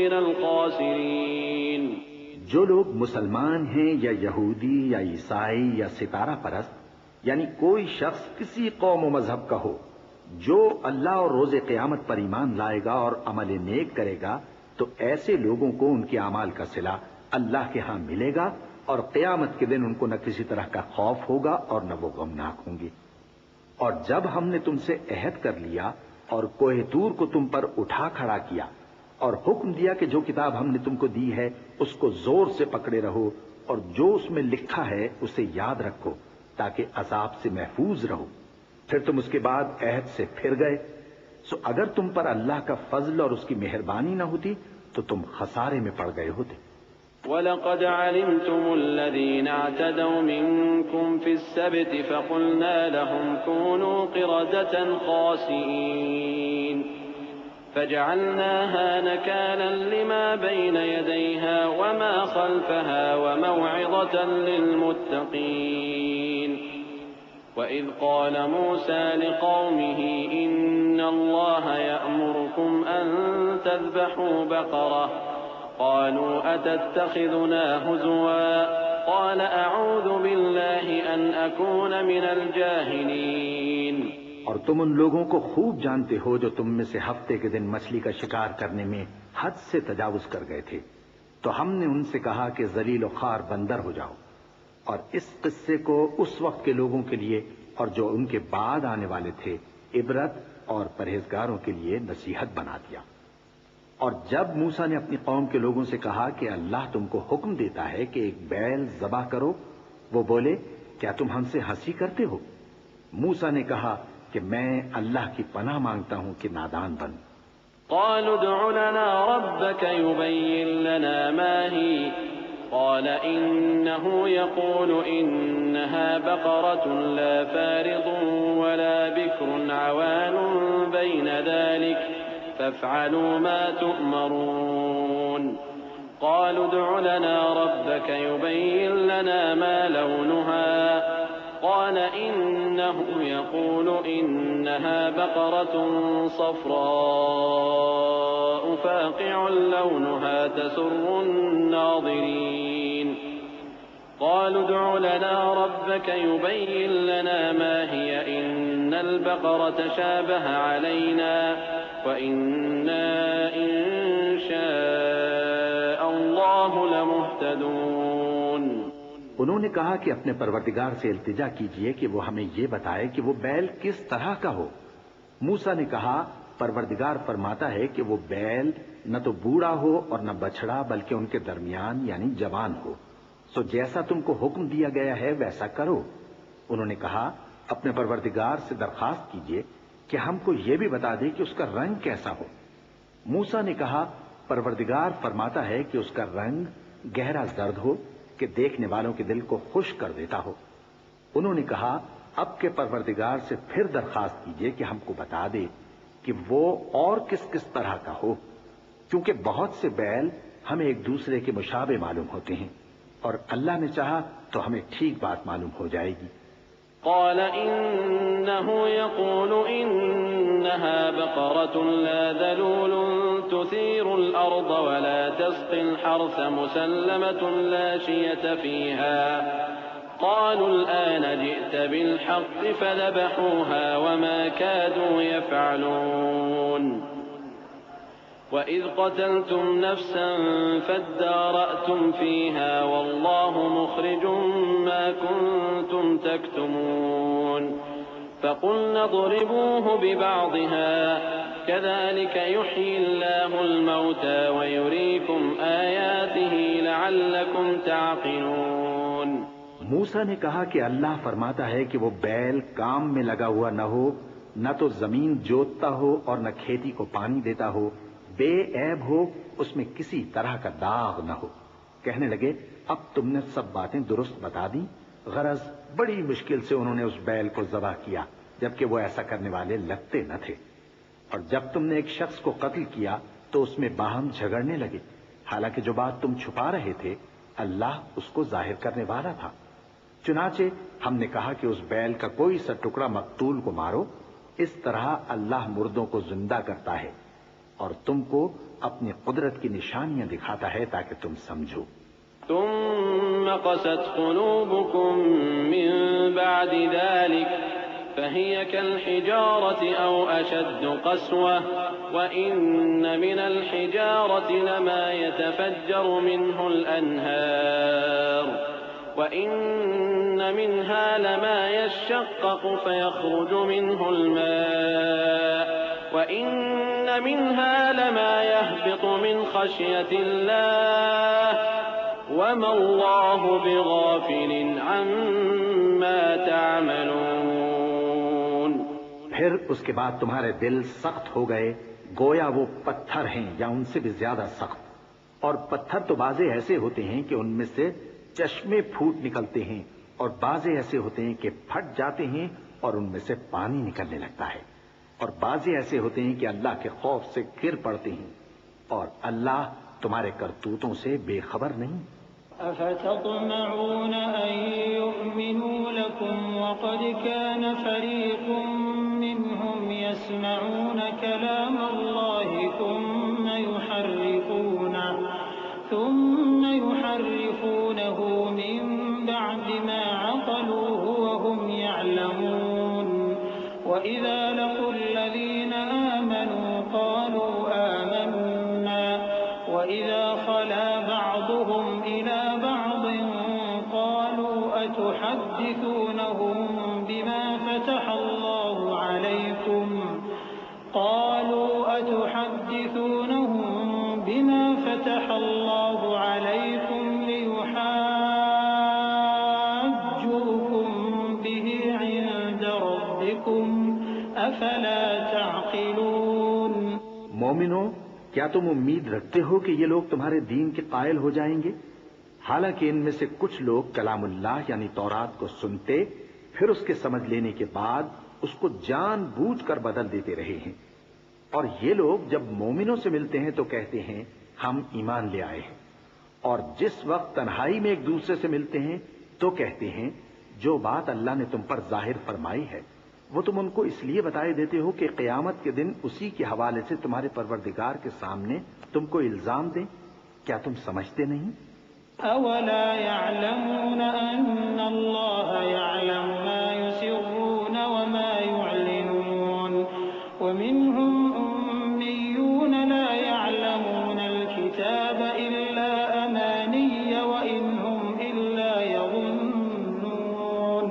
مِنَ الْخَاسِرِينَ. جو لوگ مسلمان ہیں یا یہودی یا عیسائی یا ستارہ پرست، یعنی کوئی شخص کسی قوم و مذہب کا ہو، جو اللہ اور روز قیامت پر ایمان لائے گا اور عمل نیک کرے گا تو ایسے لوگوں کو ان کے اعمال کا صلہ اللہ کے ہاں ملے گا اور قیامت کے دن ان کو نہ کسی طرح کا خوف ہوگا اور نہ وہ غمناک ہوں گے. اور جب ہم نے تم سے عہد کر لیا اور کوہ طور کو تم پر اٹھا کھڑا کیا اور حکم دیا کہ جو کتاب ہم نے تم کو دی ہے اس کو زور سے پکڑے رہو اور جو اس میں لکھا ہے اسے یاد رکھو تاکہ عذاب سے محفوظ رہو، پھر تم اس کے بعد عہد سے پھر گئے، سو اگر تم پر اللہ کا فضل اور اس کی مہربانی نہ ہوتی تو تم خسارے میں پڑ گئے ہوتے. وَلَقَدْ عَلِمْتُمُ الَّذِينَ اعْتَدَوْا مِنكُمْ فِي السَّبْتِ فَقُلْنَا لَهُمْ كُونُوا قِرَدَةً خَاسِئِينَ فَجَعَلْنَاهَا نَكَالًا لِمَا بَيْنَ يَدَيْهَا وَمَا خَلْفَهَا وَمَوْعِظَةً لِلْمُتَّقِينَ وَإِذْ قَالَ مُوسَى لِقَوْمِهِ إِنَّ اللَّهَ يَأْمُرُكُمْ أَن تَذْبَحُوا بَقَرَةً قالوا أتتخذنا هزوا قال أعوذ بالله أن أكون من الجاهلين۔ اور تم ان لوگوں کو خوب جانتے ہو جو تم میں سے ہفتے کے دن مچھلی کا شکار کرنے میں حد سے تجاوز کر گئے تھے، تو ہم نے ان سے کہا کہ ذلیل و خوار بندر ہو جاؤ، اور اس قصے کو اس وقت کے لوگوں کے لیے اور جو ان کے بعد آنے والے تھے عبرت اور پرہیزگاروں کے لیے نصیحت بنا دیا۔ اور جب موسیٰ نے اپنی قوم کے لوگوں سے کہا کہ اللہ تم کو حکم دیتا ہے کہ ایک بیل ذبح کرو، وہ بولے کیا تم ہم سے ہنسی کرتے ہو؟ موسیٰ نے کہا کہ میں اللہ کی پناہ مانگتا ہوں کہ نادان بن۔ قالوا ادع لنا ربك يبين لنا ما هي قال إنه يقول إنها بقرة لا فارض ولا بكر عوان بين ذلك فافعلوا ما تؤمرون۔ قالوا ادع لنا ربك يبين لنا ما لونها قال إنه يقول إنها بقرة صفراء فاقع لونها تسر الناظرين۔ قالوا ادع لنا ربك يبين لنا ما هي إن البقرة شابه علينا وَإِنَّا إِن شَاءَ اللَّهُ لَمُهْتَدُونَ۔ انہوں نے کہا کہ اپنے پروردگار سے التجا کیجئے کہ وہ ہمیں یہ بتائے کہ وہ بیل کس طرح کا ہو۔ موسیٰ نے کہا پروردگار فرماتا ہے کہ وہ بیل نہ تو بوڑھا ہو اور نہ بچڑا بلکہ ان کے درمیان یعنی جوان ہو، سو جیسا تم کو حکم دیا گیا ہے ویسا کرو۔ انہوں نے کہا اپنے پروردگار سے درخواست کیجئے کہ ہم کو یہ بھی بتا دے کہ اس کا رنگ کیسا ہو۔ موسیٰ نے کہا پروردگار فرماتا ہے کہ اس کا رنگ گہرا زرد ہو کہ دیکھنے والوں کے دل کو خوش کر دیتا ہو۔ انہوں نے کہا اب کے پروردگار سے پھر درخواست کیجئے کہ ہم کو بتا دے کہ وہ اور کس کس طرح کا ہو، کیونکہ بہت سے بیل ہمیں ایک دوسرے کے مشابہ معلوم ہوتے ہیں، اور اللہ نے چاہا تو ہمیں ٹھیک بات معلوم ہو جائے گی۔ قال إنه يقول إنها بقرة لا ذلول تثير الأرض ولا تسقي الحرث مسلمة لا شية فيها قالوا الآن جئت بالحق فذبحوها وما كادوا يفعلون وإذ قتلتم نفسا فادارأتم فيها والله مخرج ما كنتم تكتمون فقلنا اضربوه ببعضها كذلك يحيي الله الموتى ويريكم آياته لعلكم تعقلون۔ موسیٰ نے کہا کہ اللہ فرماتا ہے کہ وہ بیل کام میں لگا ہوا نہ ہو، نہ تو زمین جوتتا ہو اور نہ کھیتی کو پانی دیتا ہو، بے عیب ہو، اس میں کسی طرح کا داغ نہ ہو۔ کہنے لگے اب تم نے سب باتیں درست بتا دی۔ غرض بڑی مشکل سے انہوں نے اس بیل کو ذبح کیا، جبکہ وہ ایسا کرنے والے لگتے نہ تھے۔ اور جب تم نے ایک شخص کو قتل کیا تو اس میں باہم جھگڑنے لگے، حالانکہ جو بات تم چھپا رہے تھے اللہ اس کو ظاہر کرنے والا تھا۔ چنانچہ ہم نے کہا کہ اس بیل کا کوئی سا ٹکڑا مقتول کو مارو، اس طرح اللہ مردوں کو زندہ کرتا ہے اور تم کو اپنی قدرت کی نشانیاں دکھاتا ہے تاکہ تم سمجھو۔ ثم قست قلوبكم من بعد ذلك فهي كالحجارة أو أشد قسوة وإن من الحجارة لما يتفجر منه الأنهار وإن منها لما يشقق فيخرج منه الماء وإن منها لما يهبط من خشية الله وما الله بغافل عما تعملون۔ پھر اس کے بعد تمہارے دل سخت ہو گئے، گویا وہ پتھر ہیں یا ان سے بھی زیادہ سخت، اور پتھر تو بازے ایسے ہوتے ہیں کہ ان میں سے چشمے پھوٹ نکلتے ہیں، اور بازے ایسے ہوتے ہیں کہ پھٹ جاتے ہیں اور ان میں سے پانی نکلنے لگتا ہے، اور بازے ایسے ہوتے ہیں کہ اللہ کے خوف سے گر پڑتے ہیں، اور اللہ تمہارے کرتوتوں سے بے خبر نہیں۔ أفتطمعون أن يؤمنوا لكم وقد كان فريق منهم يسمعون كلام الله ثم يحرفونه من بعد ما عقلوه وهم يعلمون وإذا لقوا الذين آمنوا قالوا آمنا وإذا خلا بعضهم إلى بعض قالوا أتحدثونهم بما فتح الله عليكم ليحاجوكم به عند ربكم أفلا تعقلون۔ مومنو، کیا تم امید رکھتے ہو کہ یہ لوگ تمہارے دین کے قائل ہو جائیں گے؟ حالانکہ ان میں سے کچھ لوگ کلام اللہ یعنی تورات کو سنتے، پھر اس کے سمجھ لینے کے بعد اس کو جان بوجھ کر بدل دیتے رہے ہیں، اور یہ لوگ جب مومنوں سے ملتے ہیں تو کہتے ہیں ہم ایمان لے آئے ہیں، اور جس وقت تنہائی میں ایک دوسرے سے ملتے ہیں تو کہتے ہیں جو بات اللہ نے تم پر ظاہر فرمائی ہے وہ تم ان کو اس لیے بتائے دیتے ہو کہ قیامت کے دن اسی کے حوالے سے تمہارے پروردگار کے سامنے تم کو الزام دیں۔ کیا تم سمجھتے نہیں؟ أولا يعلمون أن الله يعلم ما يسرون وما يعلنون ومنهم أميون لا يعلمون الكتاب إلا أماني وإن هم إلا يظنون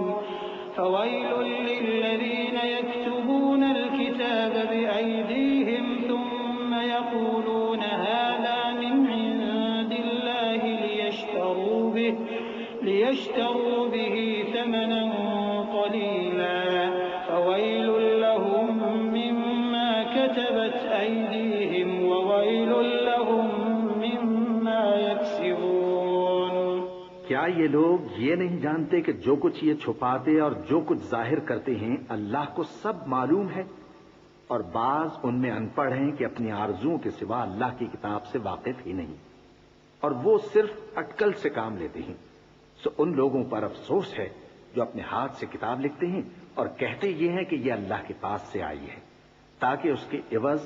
فويل للذين يكتبون الكتاب بأيديهم ثم يقولون هذا من عند الله ليشتروا به ثمنا قليلا فويل لهم مما كتبت أيديهم وويل لهم مما يكسبون۔ کیا یہ لوگ یہ نہیں جانتے کہ جو کچھ یہ چھپاتے اور جو کچھ ظاہر کرتے ہیں اللہ کو سب معلوم ہے؟ اور بعض ان میں ان پڑھ ہیں کہ اپنی آرزوؤں کے سوا اللہ کی کتاب سے واقف ہی نہیں، اور وہ صرف اٹکل سے کام لیتے ہیں۔ سو ان لوگوں پر افسوس ہے جو اپنے ہاتھ سے کتاب لکھتے ہیں اور کہتے یہ ہیں کہ یہ اللہ کے پاس سے آئی ہے تاکہ اس کے عوض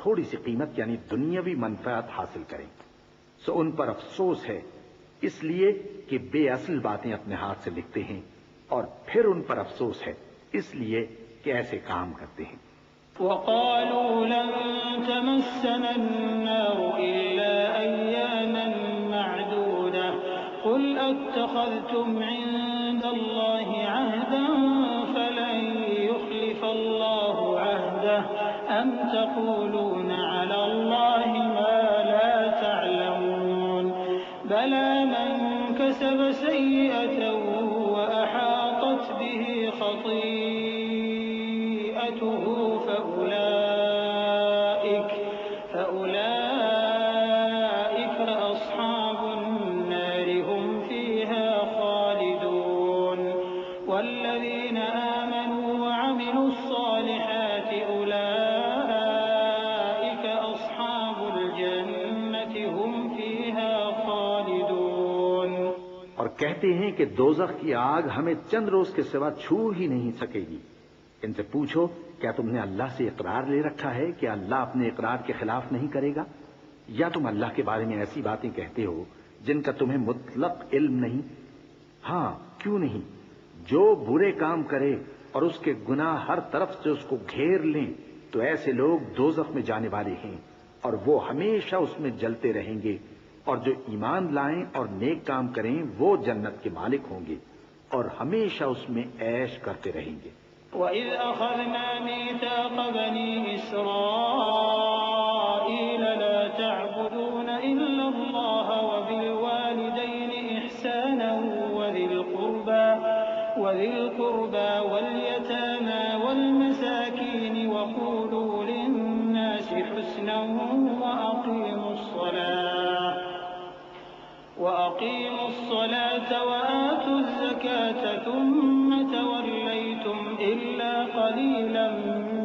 تھوڑی سی قیمت یعنی دنیاوی منفعت حاصل کریں۔ سو ان پر افسوس ہے اس لیے کہ بے اصل باتیں اپنے ہاتھ سے لکھتے ہیں، اور پھر ان پر افسوس ہے اس لیے کہ ایسے کام کرتے ہیں۔ وقالوا لن تمسنا النار إلا أياما معدودة قل أتخذتم عند الله عهدا فلن يخلف الله عهده أم تقولون على الله ما لا تعلمون بلى من كسب سيئة وأحاطت به خطيئته فأولئك أصحاب النار هم فيها خالدون والذين آمنوا وعملوا الصالحات أولئك أصحاب الجنة هم فيها خالدون۔ اور کہتے ہیں کہ دوزخ کی آگ ہمیں چند روز کے سوا چھو ہی نہیں سکے گی۔ ان سے پوچھو کیا تم نے اللہ سے اقرار لے رکھا ہے کہ اللہ اپنے اقرار کے خلاف نہیں کرے گا، یا تم اللہ کے بارے میں ایسی باتیں کہتے ہو جن کا تمہیں مطلق علم نہیں؟ ہاں کیوں نہیں، جو برے کام کرے اور اس کے گناہ ہر طرف سے اس کو گھیر لیں تو ایسے لوگ دوزخ میں جانے والے ہیں اور وہ ہمیشہ اس میں جلتے رہیں گے، اور جو ایمان لائیں اور نیک کام کریں وہ جنت کے مالک ہوں گے اور ہمیشہ اس میں عیش کرتے رہیں گے۔ وَإِذْ أَخَذْنَا مِيثَاقَ بَنِي إِسْرَائِيلَ لَا تَعْبُدُونَ إِلَّا اللَّهَ وَبِالْوَالِدَيْنِ إِحْسَانًا وَذِي الْقُرْبَى وَالْيَتَامَى وَالْمَسَاكِينِ وَقُولُوا لِلنَّاسِ حُسْنًا وَأَقِيمُوا الصَّلَاةَ وَأَقِيمُوا الصَّلَاةَ وَآتُوا الزَّكَاةَ ثُمَّ تَوَلَّيْتُمْ إِلَّا قَلِيلًا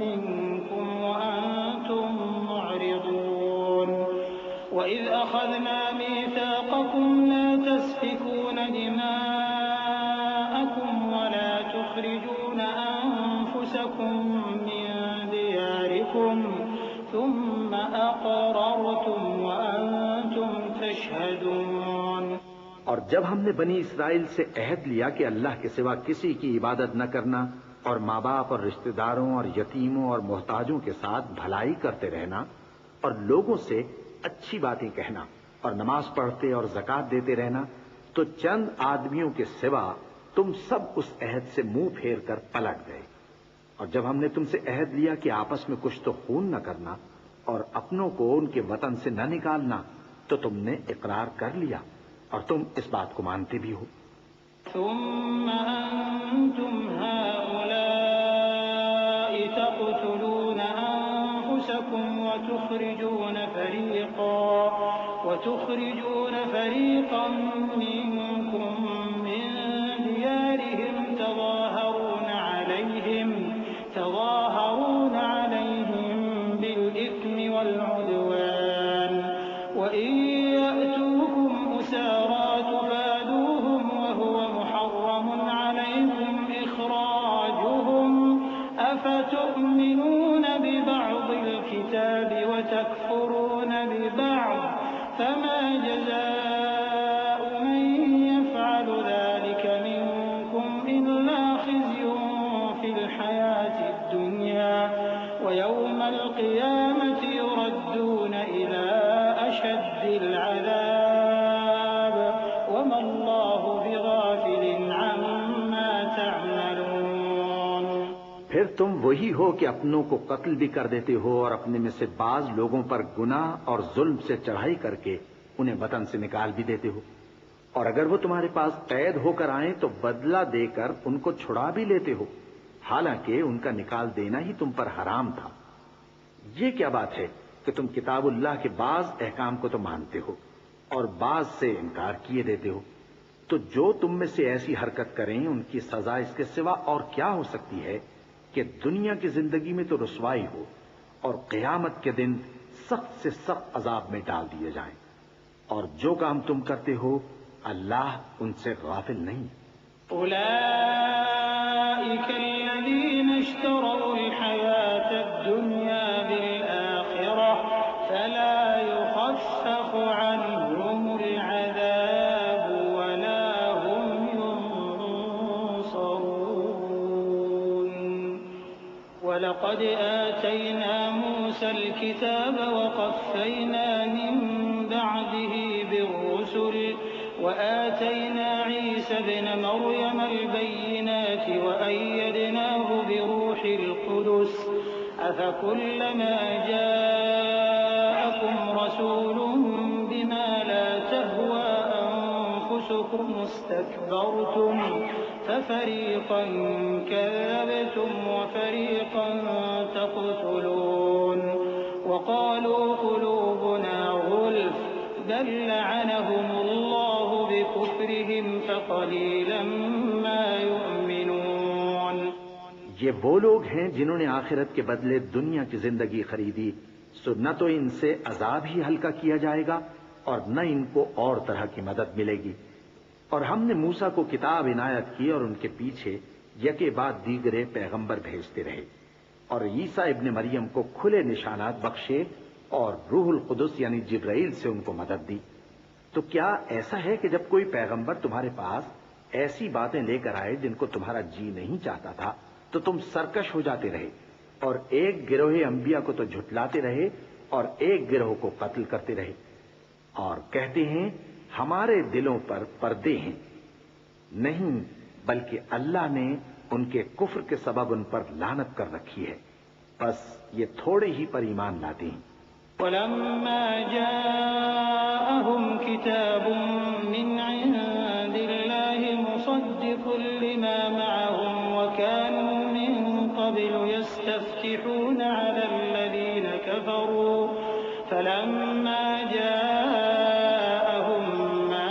مِّنكُمْ وَأَنتُم مُّعْرِضُونَ وَإِذْ أَخَذْنَا مِيثَاقَكُمْ لَا تَسْفِكُونَ دِمَاءَكُمْ وَلَا تُخْرِجُونَ أَنفُسَكُم مِّن دِيَارِكُمْ ثُمَّ أَقْرَرْتُمْ وَأَنتُمْ تَشْهَدُونَ اور جب ہم نے بنی اسرائیل سے عہد لیا کہ اللہ کے سوا کسی کی عبادت نہ کرنا اور ماں باپ اور رشتہ داروں اور یتیموں اور محتاجوں کے ساتھ بھلائی کرتے رہنا اور لوگوں سے اچھی باتیں کہنا اور نماز پڑھتے اور زکوٰۃ دیتے رہنا، تو چند آدمیوں کے سوا تم سب اس عہد سے منہ پھیر کر پلٹ گئے۔ اور جب ہم نے تم سے عہد لیا کہ آپس میں کچھ تو خون نہ کرنا اور اپنوں کو ان کے وطن سے نہ نکالنا، تو تم نے اقرار کر لیا اور تم اس بات کو مانتے بھی ہو۔ ثم أنتم هؤلاء تقتلون أنفسكم وتخرجون فريقا منكم من ديارهم تظاهرون عليهم بالإثم والعدوان وإن يأتوكم أسارى تفادوهم وهو محرم عليكم إخراجهم أفتؤمنون ببعض الكتاب وتكفرون ببعض فما جزاء من يفعل ذلك منكم إلا خزي في الحياة الدنيا ويوم القيامة يردون إلى أشد العذاب وما الله بغافل عما تعملون۔ پھر تم وہی ہو کہ اپنوں کو قتل بھی کر دیتے ہو اور اپنے میں سے بعض لوگوں پر گناہ اور ظلم سے چڑھائی کر کے انہیں وطن سے نکال بھی دیتے ہو، اور اگر وہ تمہارے پاس قید ہو کر آئیں تو بدلہ دے کر ان کو چھڑا بھی لیتے ہو، حالانکہ ان کا نکال دینا ہی تم پر حرام تھا۔ یہ کیا بات ہے کہ تم کتاب اللہ کے بعض احکام کو تو مانتے ہو اور بعض سے انکار کیے دیتے ہو؟ تو جو تم میں سے ایسی حرکت کریں ان کی سزا اس کے سوا اور کیا ہو سکتی ہے کہ دنیا کی زندگی میں تو رسوائی ہو اور قیامت کے دن سخت سے سخت عذاب میں ڈال دیے جائیں، اور جو کام تم کرتے ہو اللہ ان سے غافل نہیں۔ أولئك الذين اشتروا الحياة الدنيا بالآخرة فلا يخفف عنهم العذاب ولا هم ينصرون ولقد آتينا موسى الكتاب وقفينا من بعده بالرسل وآتينا عيسى ابن مريم البينات وأيدناه بروح القدس أفكلما جاءكم رسول بما لا تهوى أنفسكم استكبرتم ففريقا كذبتم وفريقا تقتلون وقالوا قلوبنا غلف بل لعنهم الله بكفرهم فقليلا ما يؤمنون۔ یہ وہ لوگ ہیں جنہوں نے آخرت کے بدلے دنیا کی زندگی خریدی، سو نہ تو ان سے عذاب ہی ہلکا کیا جائے گا اور نہ ان کو اور طرح کی مدد ملے گی۔ اور ہم نے موسیٰ کو کتاب عنایت کی اور ان کے پیچھے یکے بعد دیگرے پیغمبر بھیجتے رہے، اور عیسیٰ ابن مریم کو کھلے نشانات بخشے اور روح القدس یعنی جبرائیل سے ان کو مدد دی۔ تو کیا ایسا ہے کہ جب کوئی پیغمبر تمہارے پاس ایسی باتیں لے کر آئے جن کو تمہارا جی نہیں چاہتا تھا تو تم سرکش ہو جاتے رہے اور ایک گروہ انبیاء کو تو جھٹلاتے رہے اور ایک گروہ کو قتل کرتے رہے، اور کہتے ہیں ہمارے دلوں پر پردے ہیں؟ نہیں، بلکہ اللہ نے ان کے کفر کے سبب ان پر لعنت کر رکھی ہے، بس یہ تھوڑے ہی پر ایمان لاتے ہیں۔ ولما جاءهم كتاب من عند الله مصدق لما معهم وكانوا من قبل يستفتحون على الذين كفروا فلما جاءهم ما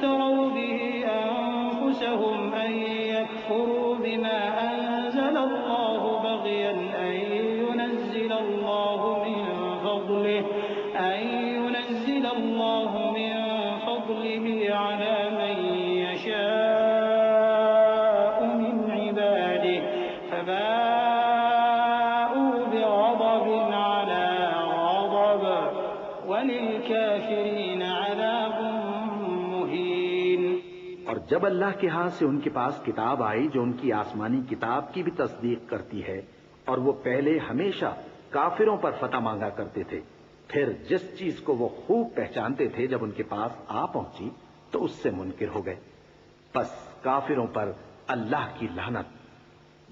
اشتروا به أنفسهم أن يكفروا بما أنزل الله بغيا أن ينزل الله من فضله على من يشاء من عباده فباءوا بغضب على غضب وللكافرين عذاب مهين۔ اور جب اللہ کے ہاں سے ان کے پاس کتاب آئی جو ان کی آسمانی کتاب کی بھی تصدیق کرتی ہے، اور وہ پہلے ہمیشہ کافروں پر فتح مانگا کرتے تھے، پھر جس چیز کو وہ خوب پہچانتے تھے جب ان کے پاس آ پہنچی تو اس سے منکر ہو گئے۔ پس کافروں پر اللہ کی لعنت۔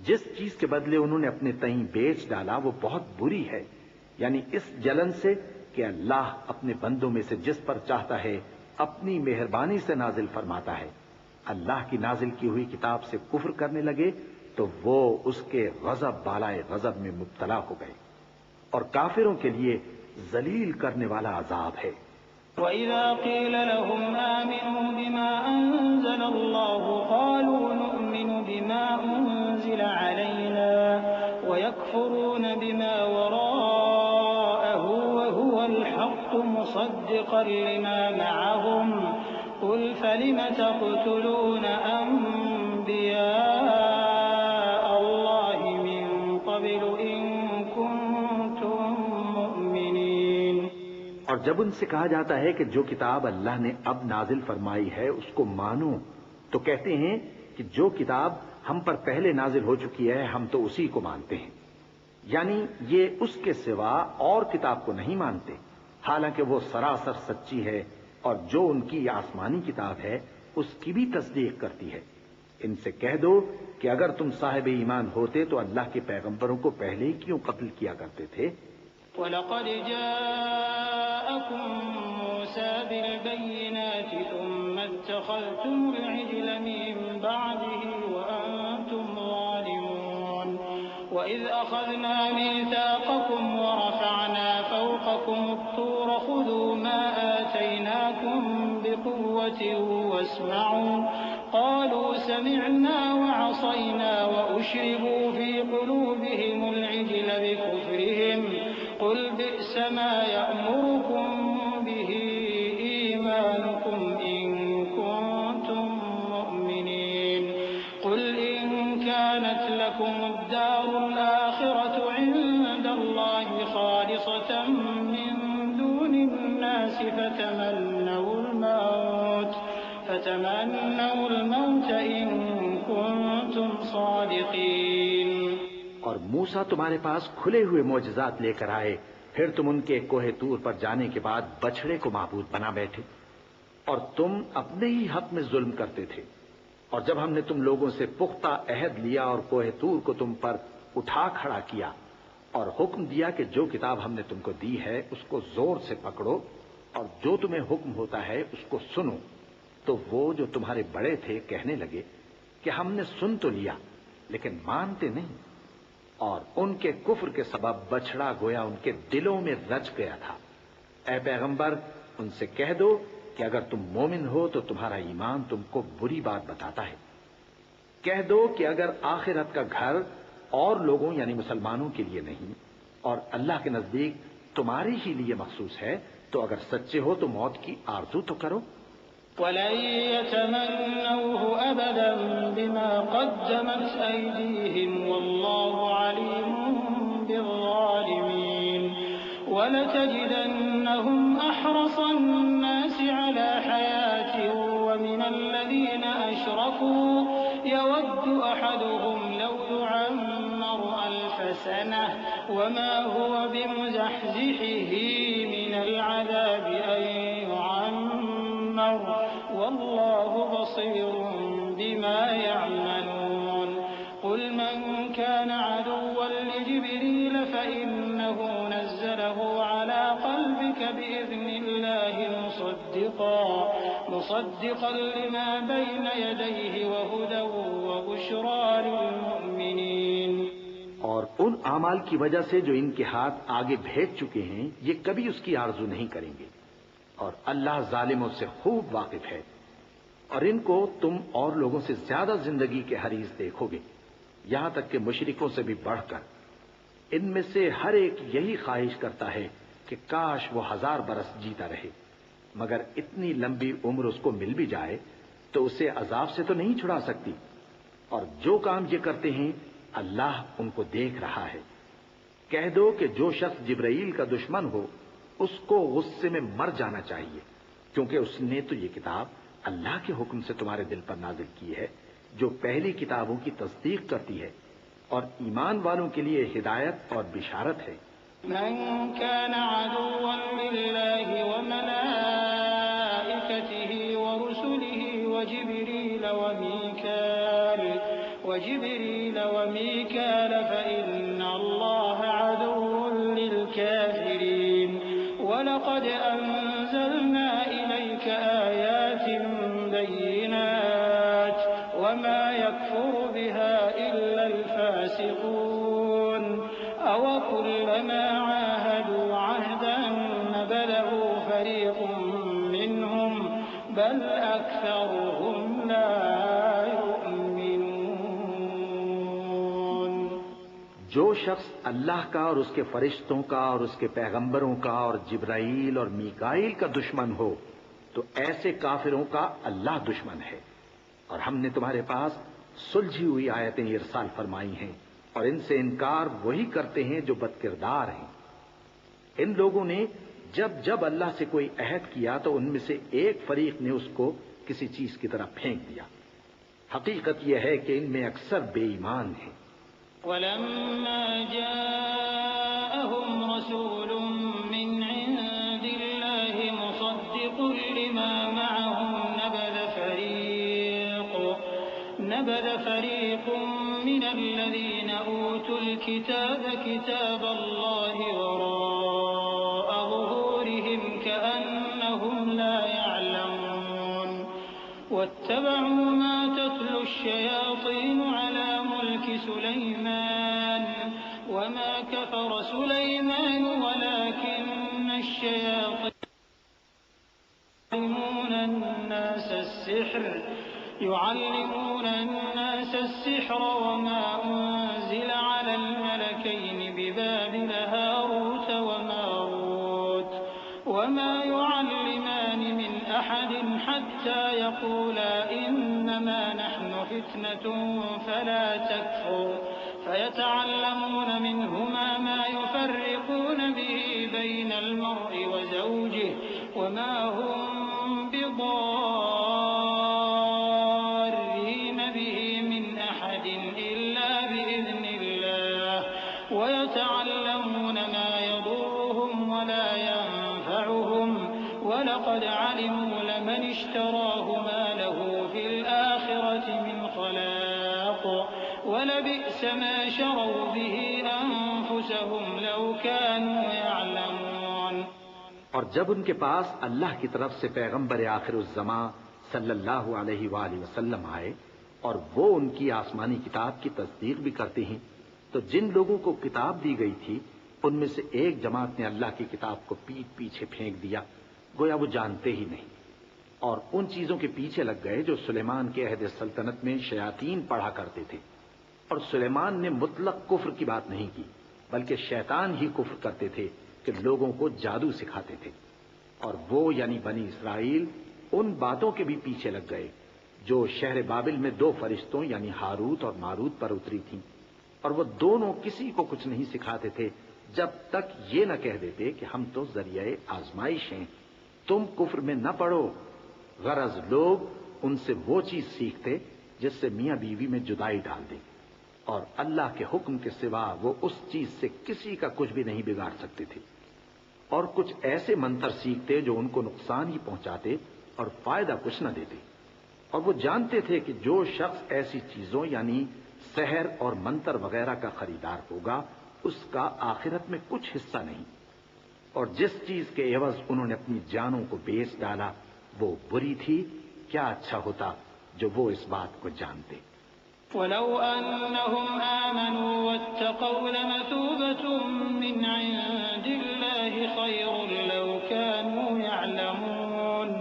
جس چیز کے بدلے انہوں نے اپنے تئیں بیچ ڈالا وہ بہت بری ہے، یعنی اس جلن سے کہ اللہ اپنے بندوں میں سے جس پر چاہتا ہے اپنی مہربانی سے نازل فرماتا ہے۔ اللہ کی نازل کی ہوئی کتاب سے کفر کرنے لگے تو وہ اس کے غضب بالائے غضب میں مبتلا ہو گئے، اور کافروں کے لیے ذلیل کرنے والا عذاب ہے۔ وَإِذَا قِيلَ لَهُمْ آمِنُوا بِمَا أَنزَلَ اللَّهُ قَالُوا نُؤْمِنُ بِمَا أُنزِلَ عَلَيْنَا وَيَكْفُرُونَ بِمَا وَرَاءَهُ وَهُوَ الْحَقُّ مُصَدِّقًا لِمَا مَعَهُمْ قُلْ فَلِمَ تَقْتُلُونَ أَنبِيَاءَ اللَّهِ مِن قَبْلُ إِن كُنتُم مُّؤْمِنِينَ۔ اور جب ان سے کہا جاتا ہے کہ جو کتاب اللہ نے اب نازل فرمائی ہے اس کو مانو، تو کہتے ہیں کہ جو کتاب ہم پر پہلے نازل ہو چکی ہے ہم تو اسی کو مانتے ہیں، یعنی یہ اس کے سوا اور کتاب کو نہیں مانتے، حالانکہ وہ سراسر سچی ہے، اور جو ان کی آسمانی کتاب ہے اس کی بھی تصدیق کرتی ہے۔ ان سے کہہ دو کہ اگر تم صاحب ایمان ہوتے تو اللہ کے پیغمبروں کو پہلے ہی کیوں قتل کیا کرتے تھے؟ وَلَقَدْ جَاءَكُم مُّوسَىٰ بِالْبَيِّنَاتِ ثُمَّ اتَّخَذْتُمُ الْعِجْلَ مِن بَعْدِهِ وَأَنتُمْ ظَالِمُونَ۔ وَإِذْ أَخَذْنَا مِيثَاقَكُمْ وَرَفَعْنَا فَوْقَكُمُ الطُّورَ خُذُوا مَا آتَيْنَاكُم بِقُوَّةٍ وَاسْمَعُوا قَالُوا سَمِعْنَا وَعَصَيْنَا وَأُشْرِبُوا فِي قُلُوبِهِمُ الْعِجْلَ بِكُفْرِهِمْ قُلْ بِئْسَ مَا يَأْمُرُكُم بِهِ إِيمَانُكُمْ إِن كُنتُم مُّؤْمِنِينَ قُلْ إِن كَانَتْ لَكُمُ الدَّارُ الْآخِرَةُ عِندَ اللَّهِ خَالِصَةً مِّن دُونِ النَّاسِ فتمنوا الموت إن كنتم صادقين۔ اور موسیٰ تمہارے پاس کھلے ہوئے معجزات لے کر آئے، پھر تم ان کے کوہ طور پر جانے کے بعد بچھڑے کو معبود بنا بیٹھے، اور تم اپنے ہی حق میں ظلم کرتے تھے۔ اور جب ہم نے تم لوگوں سے پختہ عہد لیا اور کوہ طور کو تم پر اٹھا کھڑا کیا اور حکم دیا کہ جو کتاب ہم نے تم کو دی ہے اس کو زور سے پکڑو اور جو تمہیں حکم ہوتا ہے اس کو سنو، تو وہ جو تمہارے بڑے تھے کہنے لگے کہ ہم نے سن تو لیا لیکن مانتے نہیں، اور ان کے کفر کے سبب بچھڑا گویا ان کے دلوں میں رچ گیا تھا۔ اے پیغمبر ان سے کہہ دو کہ اگر تم مومن ہو تو تمہارا ایمان تم کو بری بات بتاتا ہے۔ کہہ دو کہ اگر آخرت کا گھر اور لوگوں یعنی مسلمانوں کے لیے نہیں اور اللہ کے نزدیک تمہارے ہی لیے مخصوص ہے تو اگر سچے ہو تو موت کی آرزو تو کرو۔ وَلَن يَتَمَنَّوْهُ أَبَدًا بِمَا قَدَّمَتْ أَيْدِيهِمْ وَاللَّهُ عَلِيمٌ بِالظَّالِمِينَ وَلَتَجِدَنَّهُمْ أَحْرَصَ النَّاسِ عَلَى حَيَاةٍ وَمِنَ الَّذِينَ أَشْرَكُوا يَوَدُّ أَحَدُهُمْ لَوْ يُعَمَّرُ أَلْفَ سَنَةٍ وَمَا هُوَ بِمُزَحْزِحِهِ مِنَ الْعَذَابِ أَن يُعَمَّرَ وَاللَّهُ بَصِيرٌ بِمَا يَعْمَلُونَ قُلْ مَن كَانَ عَدُوًّا لِجِبْرِيلَ فَإِنَّهُ نَزَّلَهُ عَلَى قَلْبِكَ بِإِذْنِ اللَّهِ مُصَدِّقًا لِمَا بَيْنَ يَدَيْهِ وَهُدًى وَبُشْرَى لِلْمُؤْمِنِينَ۔ اور ان اعمال کی وجہ سے جو ان کے ہاتھ آگے بھیج چکے ہیں یہ کبھی اس کی آرزو نہیں کریں گے، اور اللہ ظالموں سے خوب واقف ہے۔ اور ان کو تم اور لوگوں سے زیادہ زندگی کے حریص دیکھو گے، یہاں تک کہ مشرکوں سے بھی بڑھ کر۔ ان میں سے ہر ایک یہی خواہش کرتا ہے کہ کاش وہ 1000 برس جیتا رہے، مگر اتنی لمبی عمر اس کو مل بھی جائے تو اسے عذاب سے تو نہیں چھڑا سکتی۔ اور جو کام یہ کرتے ہیں اللہ ان کو دیکھ رہا ہے۔ کہہ دو کہ جو شخص جبرائیل کا دشمن ہو اس کو غصے میں مر جانا چاہیے، کیونکہ اس نے تو یہ کتاب اللہ کے حکم سے تمہارے دل پر نازل کی ہے، جو پہلی کتابوں کی تصدیق کرتی ہے اور ایمان والوں کے لیے ہدایت اور بشارت ہے۔ من كان عدوا لله وملائكته ورسله وجبريل وميكال فإن الله عدو للكافرين ولقد أنزلنا إليك آيات بينات وما يكفر بها إلا الفاسقون أوكلما عاهدوا عهدا نبذه فريق منهم بل أكثرهم لا يؤمنون۔ جو شخص اللہ کا اور اس کے فرشتوں کا اور اس کے پیغمبروں کا اور جبرائیل اور میکائیل کا دشمن ہو تو ایسے کافروں کا اللہ دشمن ہے۔ اور ہم نے تمہارے پاس سلجھی ہوئی آیتیں ارسال فرمائی ہیں، اور ان سے انکار وہی کرتے ہیں جو بد کردار ہیں۔ ان لوگوں نے جب جب اللہ سے کوئی عہد کیا تو ان میں سے ایک فریق نے اس کو کسی چیز کی طرح پھینک دیا۔ حقیقت یہ ہے کہ ان میں اکثر بے ایمان ہیں۔ وَلَمَّا جَاءَهُمْ رَسُولٌ مِّنْ عِندِ اللَّهِ مُصَدِّقٌ لِّمَا مَعَهُمْ نَبَذَ فَرِيقٌ مِّنَ الَّذِينَ أُوتُوا الْكِتَابَ كِتَابَ اللَّهِ وَرَاءَ ظُهُورِهِمْ كَأَنَّهُمْ لَا يَعْلَمُونَ وَاتَّبَعُوا مَا تَتْلُو الشَّيَاطِينُ عَلَى مُلْكِ سُلَيْمَانَ وَمَا كَفَرَ سُلَيْمَانُ وَلَكِنَّ الشَّيَاطِينَ يعلمون الناس السحر وما أنزل على الملكين ببابل هاروت وماروت وما يعلمان من أحد حتى يقولا إنما نحن فتنة فلا تكفر فيتعلمون منهما ما يفرقون به بين المرء وزوجه وما هم بضارين به من أحد إلا بإذن الله ويتعلمون ما يضرهم ولا ينفعهم ولقد علموا لمن اشتراه ما له في الآخرة من خلاق ولبئس ما شروا به أنفسهم لو كانوا يعلمون۔ اور جب ان کے پاس اللہ کی طرف سے پیغمبر آخر الزماں صلی اللہ علیہ وآلہ وسلم آئے اور وہ ان کی آسمانی کتاب کی تصدیق بھی کرتے ہیں، تو جن لوگوں کو کتاب دی گئی تھی ان میں سے ایک جماعت نے اللہ کی کتاب کو پیٹ پیچھے پھینک دیا، گویا وہ جانتے ہی نہیں، اور ان چیزوں کے پیچھے لگ گئے جو سلیمان کے عہد سلطنت میں شیاطین پڑھا کرتے تھے۔ اور سلیمان نے مطلق کفر کی بات نہیں کی، بلکہ شیطان ہی کفر کرتے تھے کہ لوگوں کو جادو سکھاتے تھے۔ اور وہ یعنی بنی اسرائیل ان باتوں کے بھی پیچھے لگ گئے جو شہر بابل میں 2 فرشتوں یعنی ہاروت اور ماروت پر اتری تھیں، اور وہ دونوں کسی کو کچھ نہیں سکھاتے تھے جب تک یہ نہ کہہ دیتے کہ ہم تو ذریعہ آزمائش ہیں، تم کفر میں نہ پڑو۔ غرض لوگ ان سے وہ چیز سیکھتے جس سے میاں بیوی میں جدائی ڈال دے، اور اللہ کے حکم کے سوا وہ اس چیز سے کسی کا کچھ بھی نہیں بگاڑ سکتے تھے، اور کچھ ایسے منتر سیکھتے جو ان کو نقصان ہی پہنچاتے اور فائدہ کچھ نہ دیتے۔ اور وہ جانتے تھے کہ جو شخص ایسی چیزوں یعنی سحر اور منتر وغیرہ کا خریدار ہوگا اس کا آخرت میں کچھ حصہ نہیں، اور جس چیز کے عوض انہوں نے اپنی جانوں کو بیچ ڈالا وہ بری تھی۔ کیا اچھا ہوتا جو وہ اس بات کو جانتے۔ وَلَوْ أَنَّهُمْ آمَنُوا وَاتَّقَوْا لَمَثُوبَةٌ مِّنْ عِندِ اللَّهِ خَيْرٌ لَّوْ كَانُوا يَعْلَمُونَ۔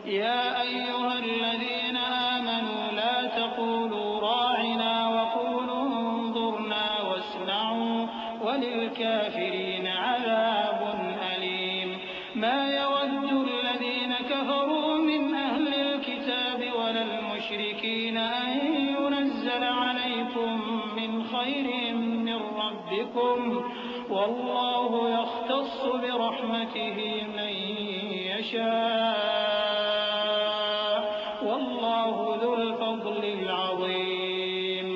يَا أَيُّهَا الَّذِينَ تقولوا راعنا وقولوا انظرنا واسمعوا وللكافرين عذاب أليم ما يود الذين كفروا من أهل الكتاب ولا المشركين أن ينزل عليكم من خير من ربكم والله يختص برحمته من يشاء والله ذو الفضل العظيم۔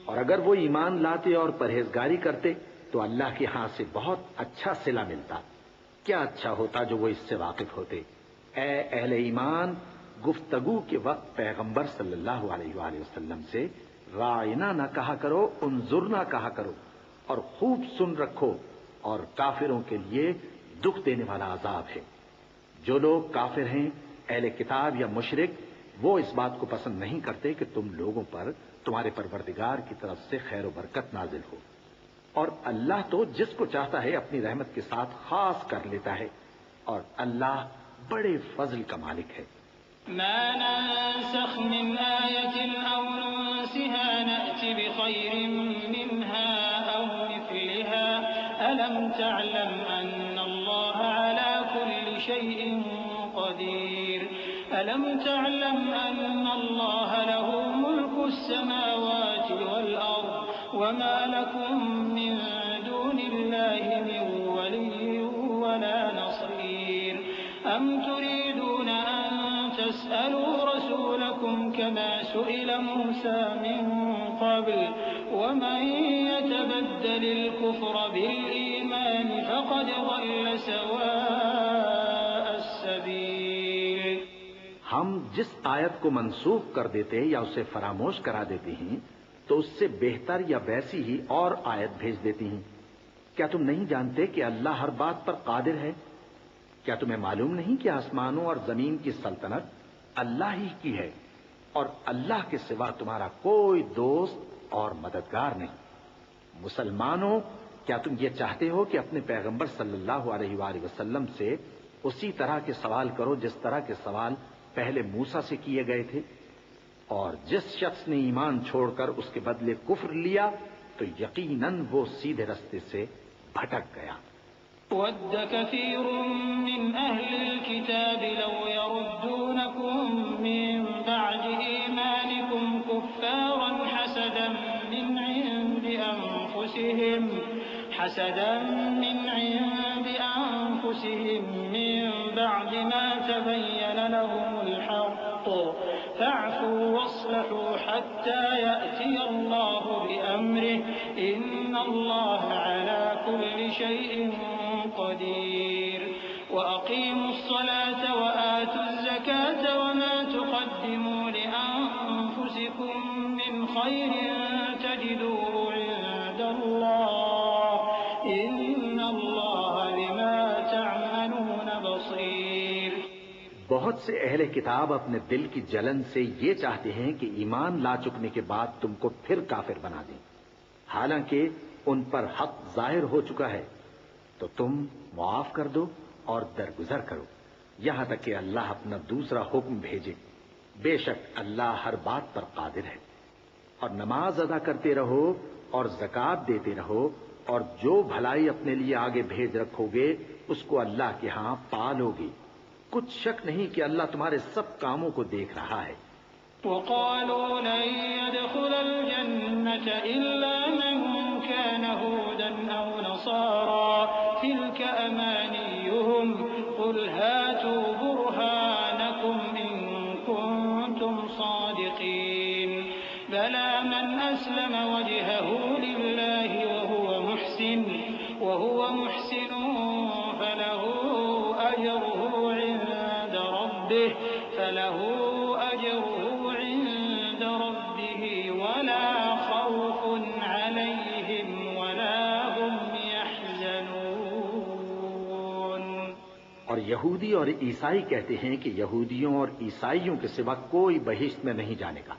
اور اگر وہ ایمان لاتے اور پرہیزگاری کرتے تو اللہ کے ہاں سے بہت اچھا صلہ ملتا۔ کیا اچھا ہوتا جو وہ اس سے واقف ہوتے۔ اے اہل ایمان، گفتگو کے وقت پیغمبر صلی اللہ علیہ وآلہ وسلم سے رائنا نہ کہا کرو، انظرنا کہا کرو، اور خوب سن رکھو، اور کافروں کے لیے دکھ دینے والا عذاب ہے۔ جو لوگ کافر ہیں، اہل کتاب یا مشرک، وہ اس بات کو پسند نہیں کرتے کہ تم لوگوں پر تمہارے پروردگار کی طرف سے خیر و برکت نازل ہو، اور اللہ تو جس کو چاہتا ہے اپنی رحمت کے ساتھ خاص کر لیتا ہے، اور اللہ بڑے فضل کا مالک ہے۔ ما ننسخ من آية أو ننسها نأت بخير منها أو مثلها ألم تعلم أن الله على كل شيء قدير ألم تعلم أن الله له ملك السماوات والأرض وما لكم من دون الله من ولي ولا نصير أم تريدون أن تسألوا رسولكم كما سئل موسى من قبل ومن يتبدل الكفر بالإيمان فقد ضل سواء السبيل۔ ہم جس آیت کو منسوخ کر دیتے یا اسے فراموش کرا دیتے ہیں تو اس سے بہتر یا ویسی ہی اور آیت بھیج دیتی ہیں۔ کیا تم نہیں جانتے کہ اللہ ہر بات پر قادر ہے؟ کیا تمہیں معلوم نہیں کہ آسمانوں اور زمین کی سلطنت اللہ ہی کی ہے، اور اللہ کے سوا تمہارا کوئی دوست اور مددگار نہیں؟ مسلمانوں، کیا تم یہ چاہتے ہو کہ اپنے پیغمبر صلی اللہ علیہ وآلہ وسلم سے اسی طرح کے سوال کرو جس طرح کے سوال پہلے موسیٰ سے کیے گئے تھے؟ اور جس شخص نے ایمان چھوڑ کر اس کے بدلے کفر لیا تو یقیناً وہ سیدھے رستے سے بھٹک گیا۔ ود كثير من أهل الكتاب لو يردونكم من بعد إيمانكم كفارا حسدا من عند أنفسهم من بعد ما تبين لهم الحق فاعفوا واصلحوا حتى يأتي الله بأمره إن الله على كل شيء قدير وأقيموا الصلاة وآتوا الزكاة وما تقدموا لأنفسكم من خير تجدوه عند الله إن الله بما تعملون بصير۔ بہت سے اہل کتاب اپنے دل کی جلن سے یہ چاہتے ہیں کہ ایمان لا چکنے کے بعد تم کو پھر کافر بنا دیں، حالانکہ ان پر حق ظاہر ہو چکا ہے۔ تو تم معاف کر دو اور درگزر کرو یہاں تک کہ اللہ اپنا دوسرا حکم بھیجے۔ بے شک اللہ ہر بات پر قادر ہے۔ اور نماز ادا کرتے رہو اور زکوٰۃ دیتے رہو، اور جو بھلائی اپنے لیے آگے بھیج رکھو گے اس کو اللہ کے ہاں پالو گے۔ کچھ شک نہیں کہ اللہ تمہارے سب کاموں کو دیکھ رہا ہے۔ وقالوا لن يدخل الجنة إلا من كان هودا أو نصارى تلك أمانيهم قل هاتوا برهانكم إن كنتم صادقين بلى من أسلم وجهه لله وهو محسن فله أجره عند ربه ولا خوف عليهم ولا هم يحزنون۔ اور یہودی اور عیسائی کہتے ہیں کہ یہودیوں اور عیسائیوں کے سوا کوئی بہشت میں نہیں جانے گا۔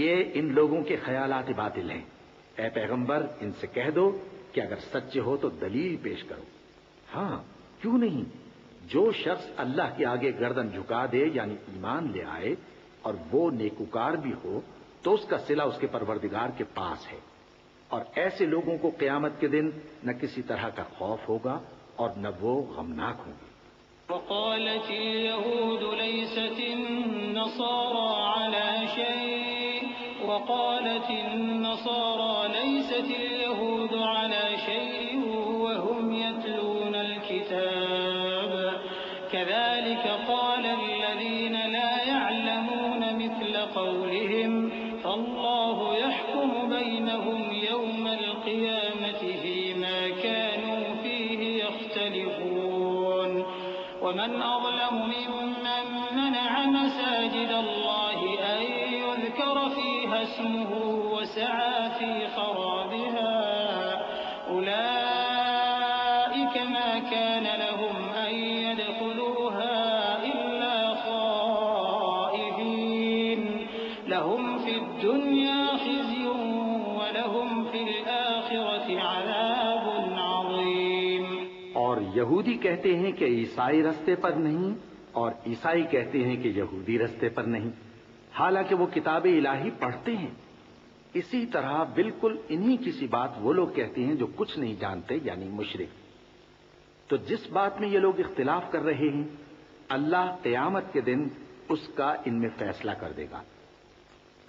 یہ ان لوگوں کے خیالات باطل ہیں۔ اے پیغمبر، ان سے کہہ دو کہ اگر سچے ہو تو دلیل پیش کرو۔ ہاں، کیوں نہیں؟ جو شخص اللہ کے آگے گردن جھکا دے یعنی ایمان لے آئے اور وہ نیکوکار بھی ہو تو اس کا صلہ اس کے پروردگار کے پاس ہے، اور ایسے لوگوں کو قیامت کے دن نہ کسی طرح کا خوف ہوگا اور نہ وہ غمناک ہوں گے۔ وقالت اليهود ليست النصارى على شيء وقالت النصارى ليست اليهود على شيء وهم يتلون الكتاب كذلك قال الذين لا يعلمون مثل قولهم فالله يحكم بينهم يوم القيامة فيما كانوا فيه يختلفون ومن أظلم ممن منع مساجد الله أن يذكر فيها اسمه وسعى في خرابها أولئك ما كان لهم أن يدخلوها إلا خائفين لهم في الدنيا خزي ولهم في الآخرة عذاب عظيم۔ اور یہودی کہتے ہیں کہ عیسائی رستے پر نہیں، اور عیسائی کہتے ہیں کہ یہودی رستے پر نہیں، حالانکہ وہ کتاب الہی پڑھتے ہیں۔ اسی طرح بالکل انہی کسی بات وہ لوگ کہتے ہیں جو کچھ نہیں جانتے، یعنی مشرک۔ تو جس بات میں یہ لوگ اختلاف کر رہے ہیں، اللہ قیامت کے دن اس کا ان میں فیصلہ کر دے گا۔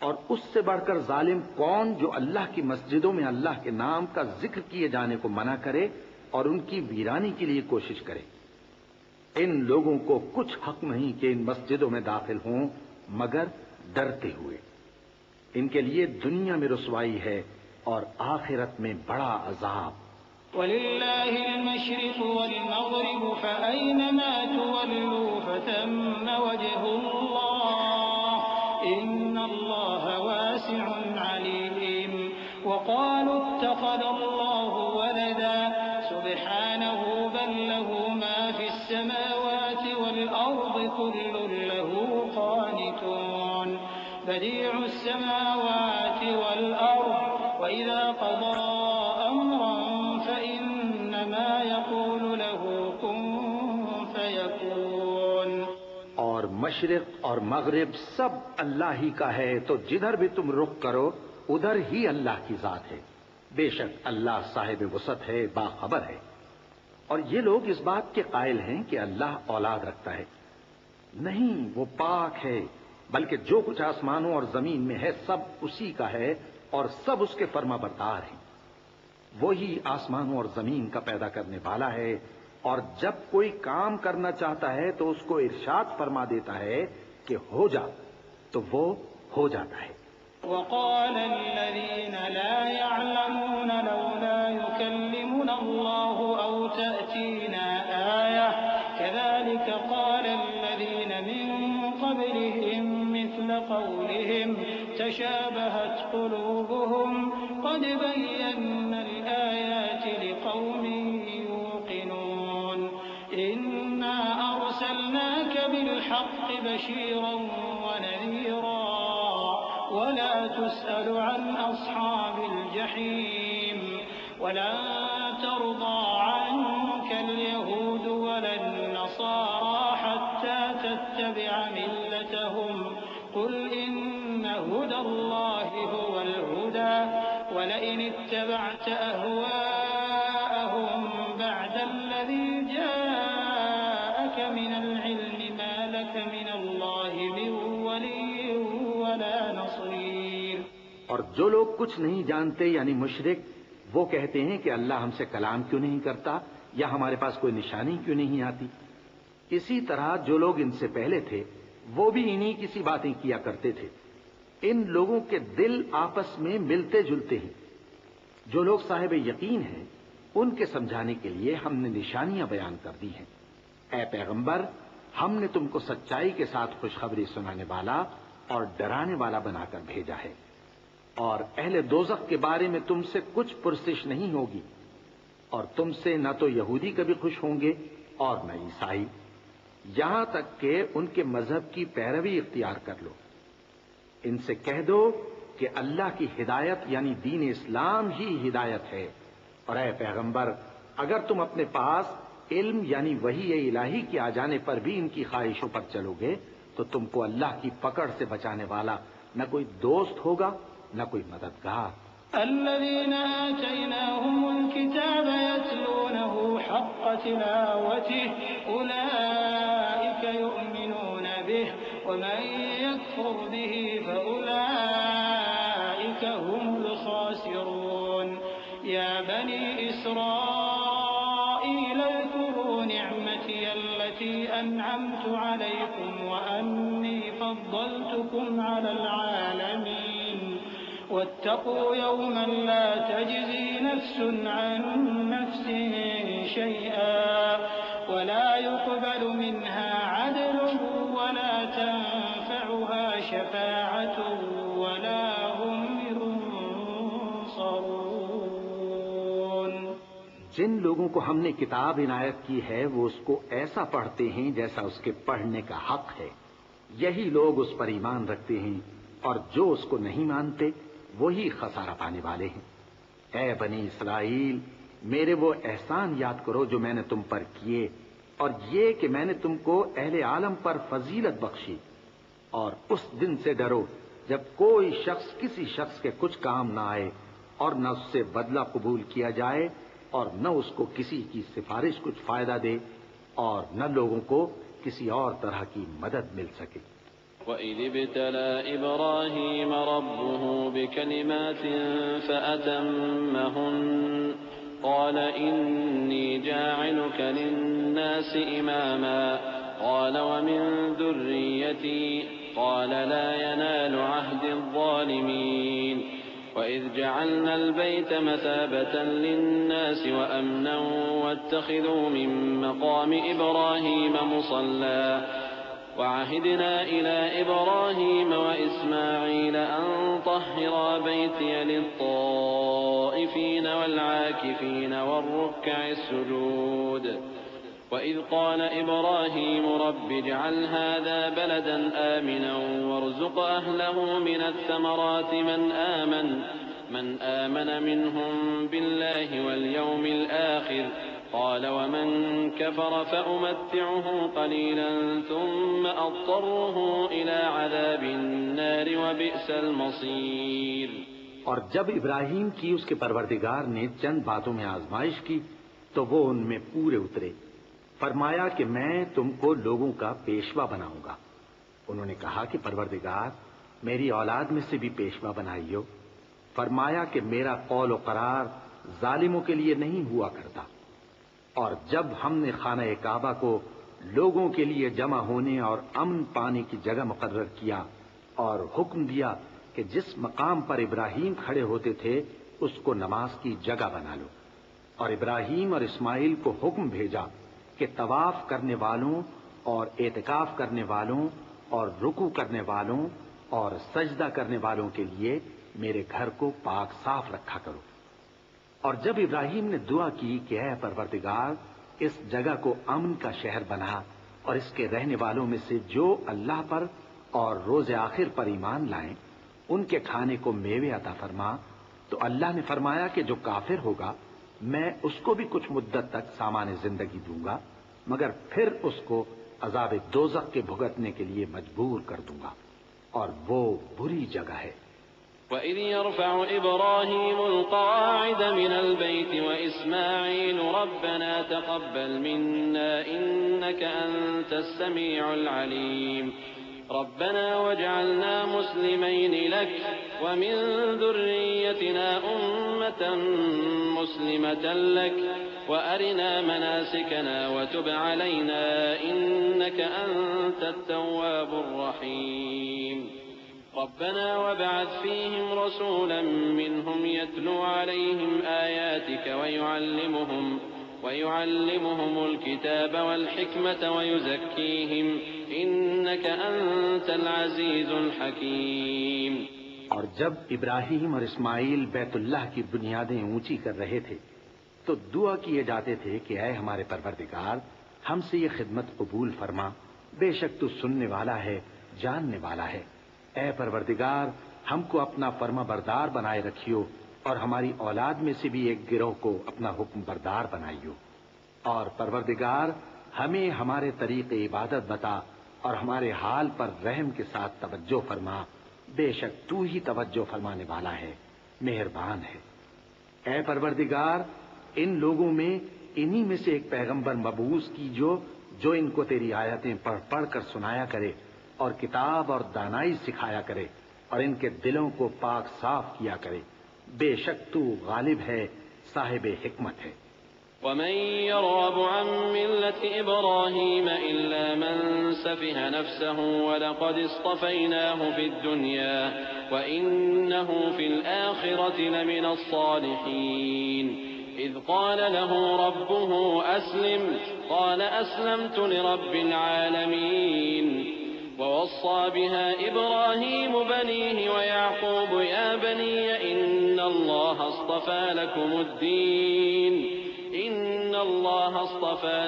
اور اس سے بڑھ کر ظالم کون جو اللہ کی مسجدوں میں اللہ کے نام کا ذکر کیے جانے کو منع کرے اور ان کی ویرانی کے لیے کوشش کرے۔ ان لوگوں کو کچھ حق نہیں کہ ان مسجدوں میں داخل ہوں مگر ڈرتے ہوئے۔ ان کے لیے دنیا میں رسوائی ہے اور آخرت میں بڑا عذاب۔ وَلِلَّهِ الْمَشْرِقُ وَالْمَغْرِبُ فَأَيْنَمَا تُوَلُّوا فَثَمَّ وَجْهُ اللَّهِ إِنَّ اللَّهَ وَاسِعٌ عَلِيمٌ وَقَالُوا اتَّخَذَ اللَّهُ وَلَدًا سُبْحَانَهُ بَل لَّهُ مَا فِي السَّمَاوَاتِ وَالْأَرْضِ كُلٌّ لَّهُ قَانِتُونَ بَدِيعُ السَّمَاوَاتِ وَالْأَرْضِ وَإِذَا قَضَىٰ أَمْرًا فَإِنَّمَا يَقُولُ لَهُ كُن فَيَكُونُ۔ اور مشرق اور مغرب سب اللہ ہی کا ہے، تو جدھر بھی تم رخ کرو ادھر ہی اللہ کی ذات ہے۔ بے شک اللہ صاحب وسعت ہے، باخبر ہے۔ اور یہ لوگ اس بات کے قائل ہیں کہ اللہ اولاد رکھتا ہے۔ نہیں، وہ پاک ہے، بلکہ جو کچھ آسمانوں اور زمین میں ہے سب اسی کا ہے اور سب اس کے فرما بردار ہیں۔ وہی آسمانوں اور زمین کا پیدا کرنے والا ہے، اور جب کوئی کام کرنا چاہتا ہے تو اس کو ارشاد فرما دیتا ہے کہ ہو جا، تو وہ ہو جاتا ہے۔ وقال الذين لا يعلمون لولا يكلمنا الله أو تأتينا آية كذلك قال الذين من قبلهم مثل قولهم تشابهت قلوبهم قد بينا الآيات لقوم يوقنون إنا أرسلناك بالحق بشيرا ونذيرا ولا تسأل عن أصحاب الجحيم ولن ترضى عنك اليهود ولا النصارى حتى تتبع ملتهم قل إن هدى الله هو الهدى ولئن اتبعت أهواءهم بعد الذي جاءك من العلم ما لك من الله من ولي ولا نصير۔ اور جو لوگ کچھ نہیں جانتے یعنی مشرک، وہ کہتے ہیں کہ اللہ ہم سے کلام کیوں نہیں کرتا یا ہمارے پاس کوئی نشانی کیوں نہیں آتی۔ اسی طرح جو لوگ ان سے پہلے تھے وہ بھی انہی کسی باتیں کیا کرتے تھے۔ ان لوگوں کے دل آپس میں ملتے جلتے ہیں۔ جو لوگ صاحب یقین ہیں ان کے سمجھانے کے لیے ہم نے نشانیاں بیان کر دی ہیں۔ اے پیغمبر، ہم نے تم کو سچائی کے ساتھ خوشخبری سنانے والا اور ڈرانے والا بنا کر بھیجا ہے، اور اہل دوزخ کے بارے میں تم سے کچھ پرسش نہیں ہوگی، اور تم سے نہ تو یہودی کبھی خوش ہوں گے اور نہ عیسائی، یہاں تک کہ ان کے مذہب کی پیروی اختیار کر لو۔ ان سے کہہ دو کہ اللہ کی ہدایت یعنی دین اسلام ہی ہدایت ہے، اور اے پیغمبر اگر تم اپنے پاس علم یعنی وحی الہی کے آ جانے پر بھی ان کی خواہشوں پر چلو گے تو تم کو اللہ کی پکڑ سے بچانے والا نہ کوئی دوست ہوگا نہ کوئی مددگار۔ الذين آتيناهم الكتاب يتلونه حق تلاوته أولئك يؤمنون به ومن يكفر به فأولئك هم الخاسرون يا بني إسرائيل اذكروا نعمتي التي أنعمت عليكم وأني فضلتكم على العالمين واتقوا يوما لا تجزي نفس عن نفس شيئا ولا يقبل منها عدل ولا تنفعها شفاعة ولا هم ينصرون۔ جن لوگوں کو ہم نے کتاب عنایت کی ہے وہ اس کو ایسا پڑھتے ہیں جیسا اس کے پڑھنے کا حق ہے، یہی لوگ اس پر ایمان رکھتے ہیں، اور جو اس کو نہیں مانتے وہی خسارہ پانے والے ہیں۔ اے بنی اسرائیل، میرے وہ احسان یاد کرو جو میں نے تم پر کیے، اور یہ کہ میں نے تم کو اہل عالم پر فضیلت بخشی، اور اس دن سے ڈرو جب کوئی شخص کسی شخص کے کچھ کام نہ آئے، اور نہ اس سے بدلہ قبول کیا جائے، اور نہ اس کو کسی کی سفارش کچھ فائدہ دے، اور نہ لوگوں کو کسی اور طرح کی مدد مل سکے۔ وَإِذِ ابْتَلَى إِبْرَاهِيمَ رَبُّهُ بِكَلِمَاتٍ فَأَتَمَّهُنَّ قَالَ إِنِّي جَاعِلُكَ لِلنَّاسِ إِمَامًا قَالَ وَمِن ذُرِّيَّتِي قَالَ لَا يَنَالُ عَهْدِي الظَّالِمِينَ وَإِذْ جَعَلْنَا الْبَيْتَ مَثَابَةً لِلنَّاسِ وَأَمْنًا وَاتَّخِذُوا مِن مَّقَامِ إِبْرَاهِيمَ مُصَلًّى وعهدنا إلى إبراهيم وإسماعيل أن طهرا بيتي للطائفين والعاكفين والركع السجود وإذ قال إبراهيم رب اجعل هذا بلدا آمنا وارزق أهله من الثمرات من آمن منهم بالله واليوم الآخر قال ومن كفر فأمتعه قليلا ثم أضطره إلى عذاب النار وبئس المصير۔ اور جب ابراہیم کی اس کے پروردگار نے چند باتوں میں آزمائش کی تو وہ ان میں پورے اترے۔ فرمایا کہ میں تم کو لوگوں کا پیشوا بناؤں گا۔ انہوں نے کہا کہ پروردگار میری اولاد میں سے بھی پیشوا بنائیو۔ فرمایا کہ میرا قول و قرار ظالموں کے لیے نہیں ہوا کرتا۔ اور جب ہم نے خانہ کعبہ کو لوگوں کے لیے جمع ہونے اور امن پانے کی جگہ مقرر کیا اور حکم دیا کہ جس مقام پر ابراہیم کھڑے ہوتے تھے اس کو نماز کی جگہ بنا لو، اور ابراہیم اور اسماعیل کو حکم بھیجا کہ طواف کرنے والوں اور اعتکاف کرنے والوں اور رکوع کرنے والوں اور سجدہ کرنے والوں کے لیے میرے گھر کو پاک صاف رکھا کرو۔ اور جب ابراہیم نے دعا کی کہ اے پروردگار اس جگہ کو امن کا شہر بنا، اور اس کے رہنے والوں میں سے جو اللہ پر اور روز آخر پر ایمان لائیں ان کے کھانے کو میوے عطا فرما، تو اللہ نے فرمایا کہ جو کافر ہوگا میں اس کو بھی کچھ مدت تک سامان زندگی دوں گا، مگر پھر اس کو عذاب دوزخ کے بھگتنے کے لیے مجبور کر دوں گا، اور وہ بری جگہ ہے۔ وَإِذْ يَرْفَعُ إِبْرَاهِيمُ الْقَوَاعِدَ مِنَ الْبَيْتِ وَإِسْمَاعِيلُ رَبَّنَا تَقَبَّلْ مِنَّا إِنَّكَ أَنْتَ السَّمِيعُ الْعَلِيمُ رَبَّنَا وَاجْعَلْنَا مُسْلِمَيْنِ لَكَ وَمِنْ ذُرِّيَّتِنَا أُمَّةً مُسْلِمَةً لَكَ وَأَرِنَا مَنَاسِكَنَا وَتُبْ عَلَيْنَا إِنَّكَ أَنْتَ التَّوَّابُ الرَّحِيمُ ربنا وابعث فيهم رسولا منهم يتلو عليهم آياتك ويعلمهم الكتاب والحكمة ويزكيهم إنك أنت العزيز الحكيم۔ اور جب ابراہیم اور اسماعیل بیت اللہ کی بنیادیں اونچی کر رہے تھے تو دعا کیے جاتے تھے کہ اے ہمارے پروردگار ہم سے یہ خدمت قبول فرما، بے شک تو سننے والا ہے، جاننے والا ہے۔ اے پروردگار ہم کو اپنا فرما بردار بنائے رکھیو، اور ہماری اولاد میں سے بھی ایک گروہ کو اپنا حکم بردار بنائیو، اور پروردگار ہمیں ہمارے طریق عبادت بتا اور ہمارے حال پر رحم کے ساتھ توجہ فرما، بے شک تو ہی توجہ فرمانے والا ہے، مہربان ہے۔ اے پروردگار، ان لوگوں میں انہی میں سے ایک پیغمبر مبعوث کیجو جو ان کو تیری آیتیں پڑھ پڑھ کر سنایا کرے اور کتاب اور دانائی سکھایا کرے اور ان کے دلوں کو پاک صاف کیا کرے، بے شک تو غالب ہے، صاحب حکمت ہے۔ ومن يرغب عن ملة إبراهيم إلا من سفه نفسه ولقد اصطفيناه في الدنيا وإنه في الآخرة لمن الصالحين إذ قال له ربه أسلم قال أسلمت لرب العالمين ووصى بها إبراهيم بنيه ويعقوب يا بني إن الله اصطفى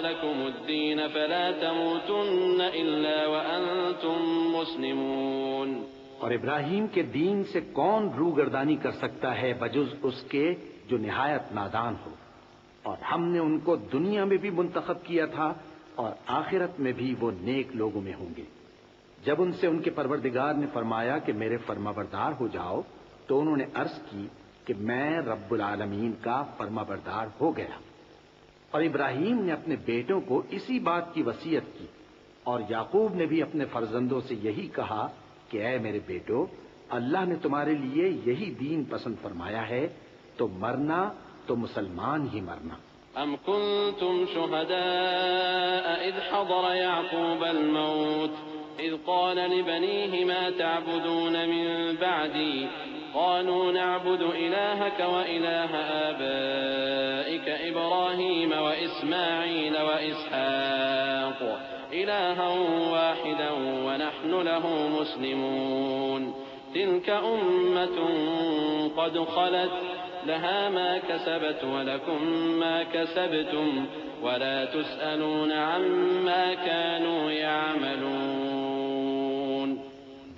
لكم الدين فلا تموتن إلا وأنتم مسلمون۔ اور ابراہیم کے دین سے کون روگردانی کر سکتا ہے بجز اس کے جو نہایت نادان ہو، اور ہم نے ان کو دنیا میں بھی منتخب کیا تھا اور آخرت میں بھی وہ نیک لوگوں میں ہوں گے۔ جب ان سے ان کے پروردگار نے فرمایا کہ میرے فرمانبردار ہو جاؤ تو انہوں نے عرض کی کہ میں رب العالمین کا فرمانبردار ہو گیا۔ اور ابراہیم نے اپنے بیٹوں کو اسی بات کی وصیت کی، اور یعقوب نے بھی اپنے فرزندوں سے یہی کہا کہ اے میرے بیٹو، اللہ نے تمہارے لیے یہی دین پسند فرمایا ہے، تو مرنا تو مسلمان ہی مرنا۔ أم كنتم شهداء إذ حضر يعقوب الموت إذ قال لبنيه ما تعبدون من بعدي قالوا نعبد إلهك وإله آبائك إبراهيم وإسماعيل وإسحاق إلها واحدا ونحن له مسلمون تلك أمة قد خلت لها ما كسبت ولكم ما كسبتم ولا تسألون عما كانوا يعملون۔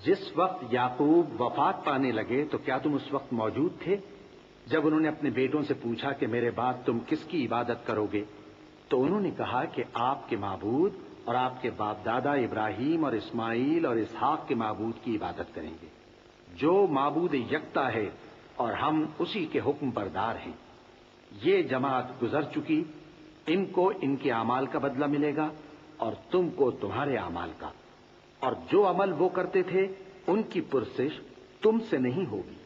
جس وقت یعقوب وفات پانے لگے تو کیا تم اس وقت موجود تھے جب انہوں نے اپنے بیٹوں سے پوچھا کہ میرے بعد تم کس کی عبادت کرو گے؟ تو انہوں نے کہا کہ آپ کے معبود اور آپ کے باپ دادا ابراہیم اور اسماعیل اور اسحاق کے معبود کی عبادت کریں گے، جو معبود یکتا ہے اور ہم اسی کے حکم بردار ہیں۔ یہ جماعت گزر چکی، ان کو ان کے اعمال کا بدلہ ملے گا اور تم کو تمہارے اعمال کا، اور جو عمل وہ کرتے تھے ان کی پرسش تم سے نہیں ہوگی۔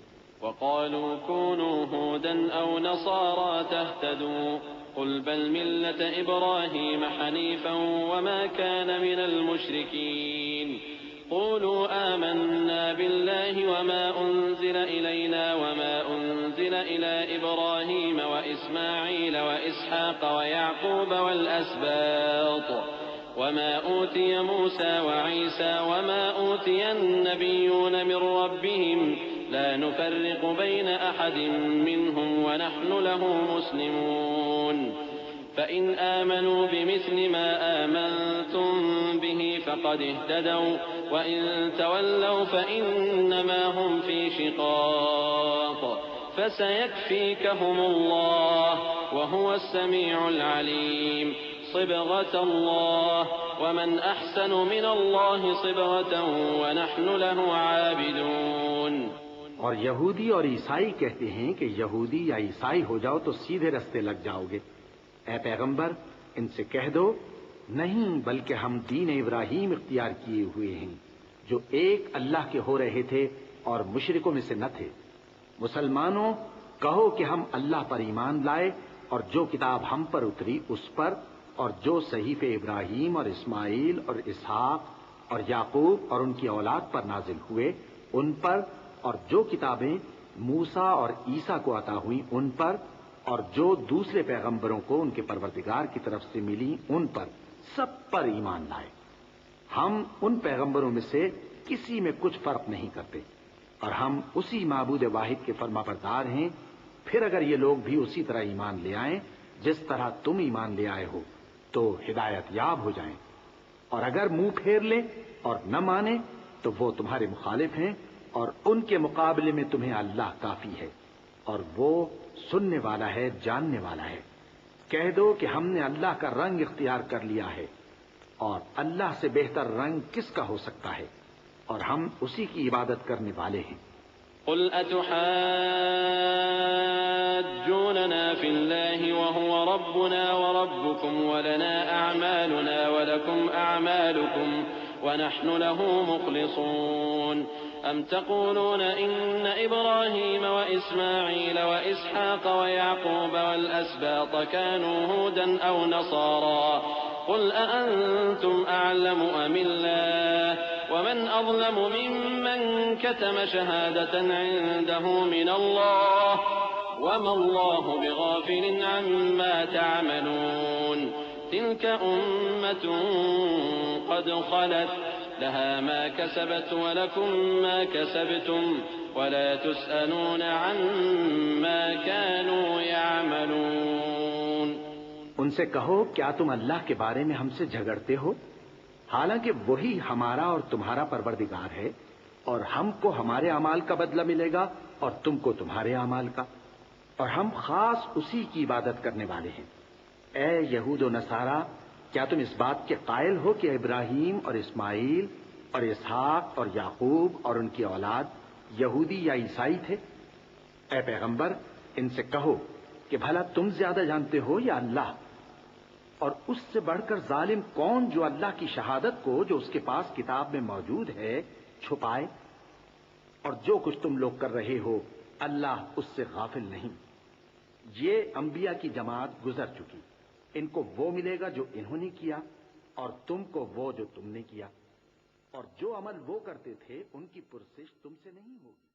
وقالوا كونوا هودا أو نصارى تهتدوا قل بل ملة إبراهيم حنيفا وما كان من المشركين قولوا آمنا بالله وما أنزل إلينا وما أنزل إلى إبراهيم وإسماعيل وإسحاق ويعقوب والأسباط وما أوتي موسى وعيسى وما أوتي النبيون من ربهم لا نفرق بين أحد منهم ونحن له مسلمون فإن آمنوا بمثل ما آمنتم به فقد اهتدوا وإن تولوا فإنما هم في شقاق فسيكفيكهم الله وهو السميع العليم صبغة الله ومن أحسن من الله صبغة ونحن له عابدون۔ اور یہودی اور عیسائی کہتے ہیں کہ یہودی یا عیسائی ہو جاؤ تو سیدھے رستے لگ جاؤ گے۔ اے پیغمبر، ان سے کہہ دو نہیں، بلکہ ہم دین ابراہیم اختیار کیے ہوئے ہیں جو ایک اللہ کے ہو رہے تھے اور مشرکوں میں سے نہ تھے۔ مسلمانوں، کہو کہ ہم اللہ پر ایمان لائے اور جو کتاب ہم پر اتری اس پر، اور جو صحیفے ابراہیم اور اسماعیل اور اسحاق اور یعقوب اور ان کی اولاد پر نازل ہوئے ان پر، اور جو کتابیں موسیٰ اور عیسیٰ کو عطا ہوئیں ان پر، اور جو دوسرے پیغمبروں کو ان کے پروردگار کی طرف سے ملی ان پر، سب پر ایمان لائے۔ ہم ان پیغمبروں میں سے کسی میں کچھ فرق نہیں کرتے، اور ہم اسی معبود واحد کے فرمانبردار ہیں۔ پھر اگر یہ لوگ بھی اسی طرح ایمان لے آئیں جس طرح تم ایمان لے آئے ہو تو ہدایت یاب ہو جائیں، اور اگر منہ پھیر لیں اور نہ مانیں تو وہ تمہارے مخالف ہیں، اور ان کے مقابلے میں تمہیں اللہ کافی ہے، اور وہ سننے والا ہے، جاننے والا ہے۔ کہہ دو کہ ہم نے اللہ کا رنگ اختیار کر لیا ہے، اور اللہ سے بہتر رنگ کس کا ہو سکتا ہے، اور ہم اسی کی عبادت کرنے والے ہیں۔ قل أتحاجوننا في الله وهو ربنا وربكم ولنا أعمالنا ولكم أعمالكم ونحن له مخلصون أم تقولون إن إبراهيم وإسماعيل وإسحاق ويعقوب والأسباط كانوا هودا أو نصارى قل أأنتم أعلم أم الله ومن أظلم ممن كتم شهادة عنده من الله وما الله بغافل عما تعملون تلك أمة قد خلت لها ما كسبت ولكم ما كسبتم ولا تسألون عما كانوا يعملون۔ ان سے کہو کیا تم اللہ کے بارے میں ہم سے جھگڑتے ہو، حالانکہ وہی ہمارا اور تمہارا پروردگار ہے، اور ہم کو ہمارے اعمال کا بدلہ ملے گا اور تم کو تمہارے اعمال کا، اور ہم خاص اسی کی عبادت کرنے والے ہیں۔ اے یہود و نصارا، کیا تم اس بات کے قائل ہو کہ ابراہیم اور اسماعیل اور اسحاق اور یعقوب اور ان کی اولاد یہودی یا عیسائی تھے؟ اے پیغمبر، ان سے کہو کہ بھلا تم زیادہ جانتے ہو یا اللہ؟ اور اس سے بڑھ کر ظالم کون جو اللہ کی شہادت کو جو اس کے پاس کتاب میں موجود ہے چھپائے؟ اور جو کچھ تم لوگ کر رہے ہو اللہ اس سے غافل نہیں۔ یہ انبیاء کی جماعت گزر چکی، ان کو وہ ملے گا جو انہوں نے کیا، اور تم کو وہ جو تم نے کیا، اور جو عمل وہ کرتے تھے ان کی پرسش تم سے نہیں ہوگی۔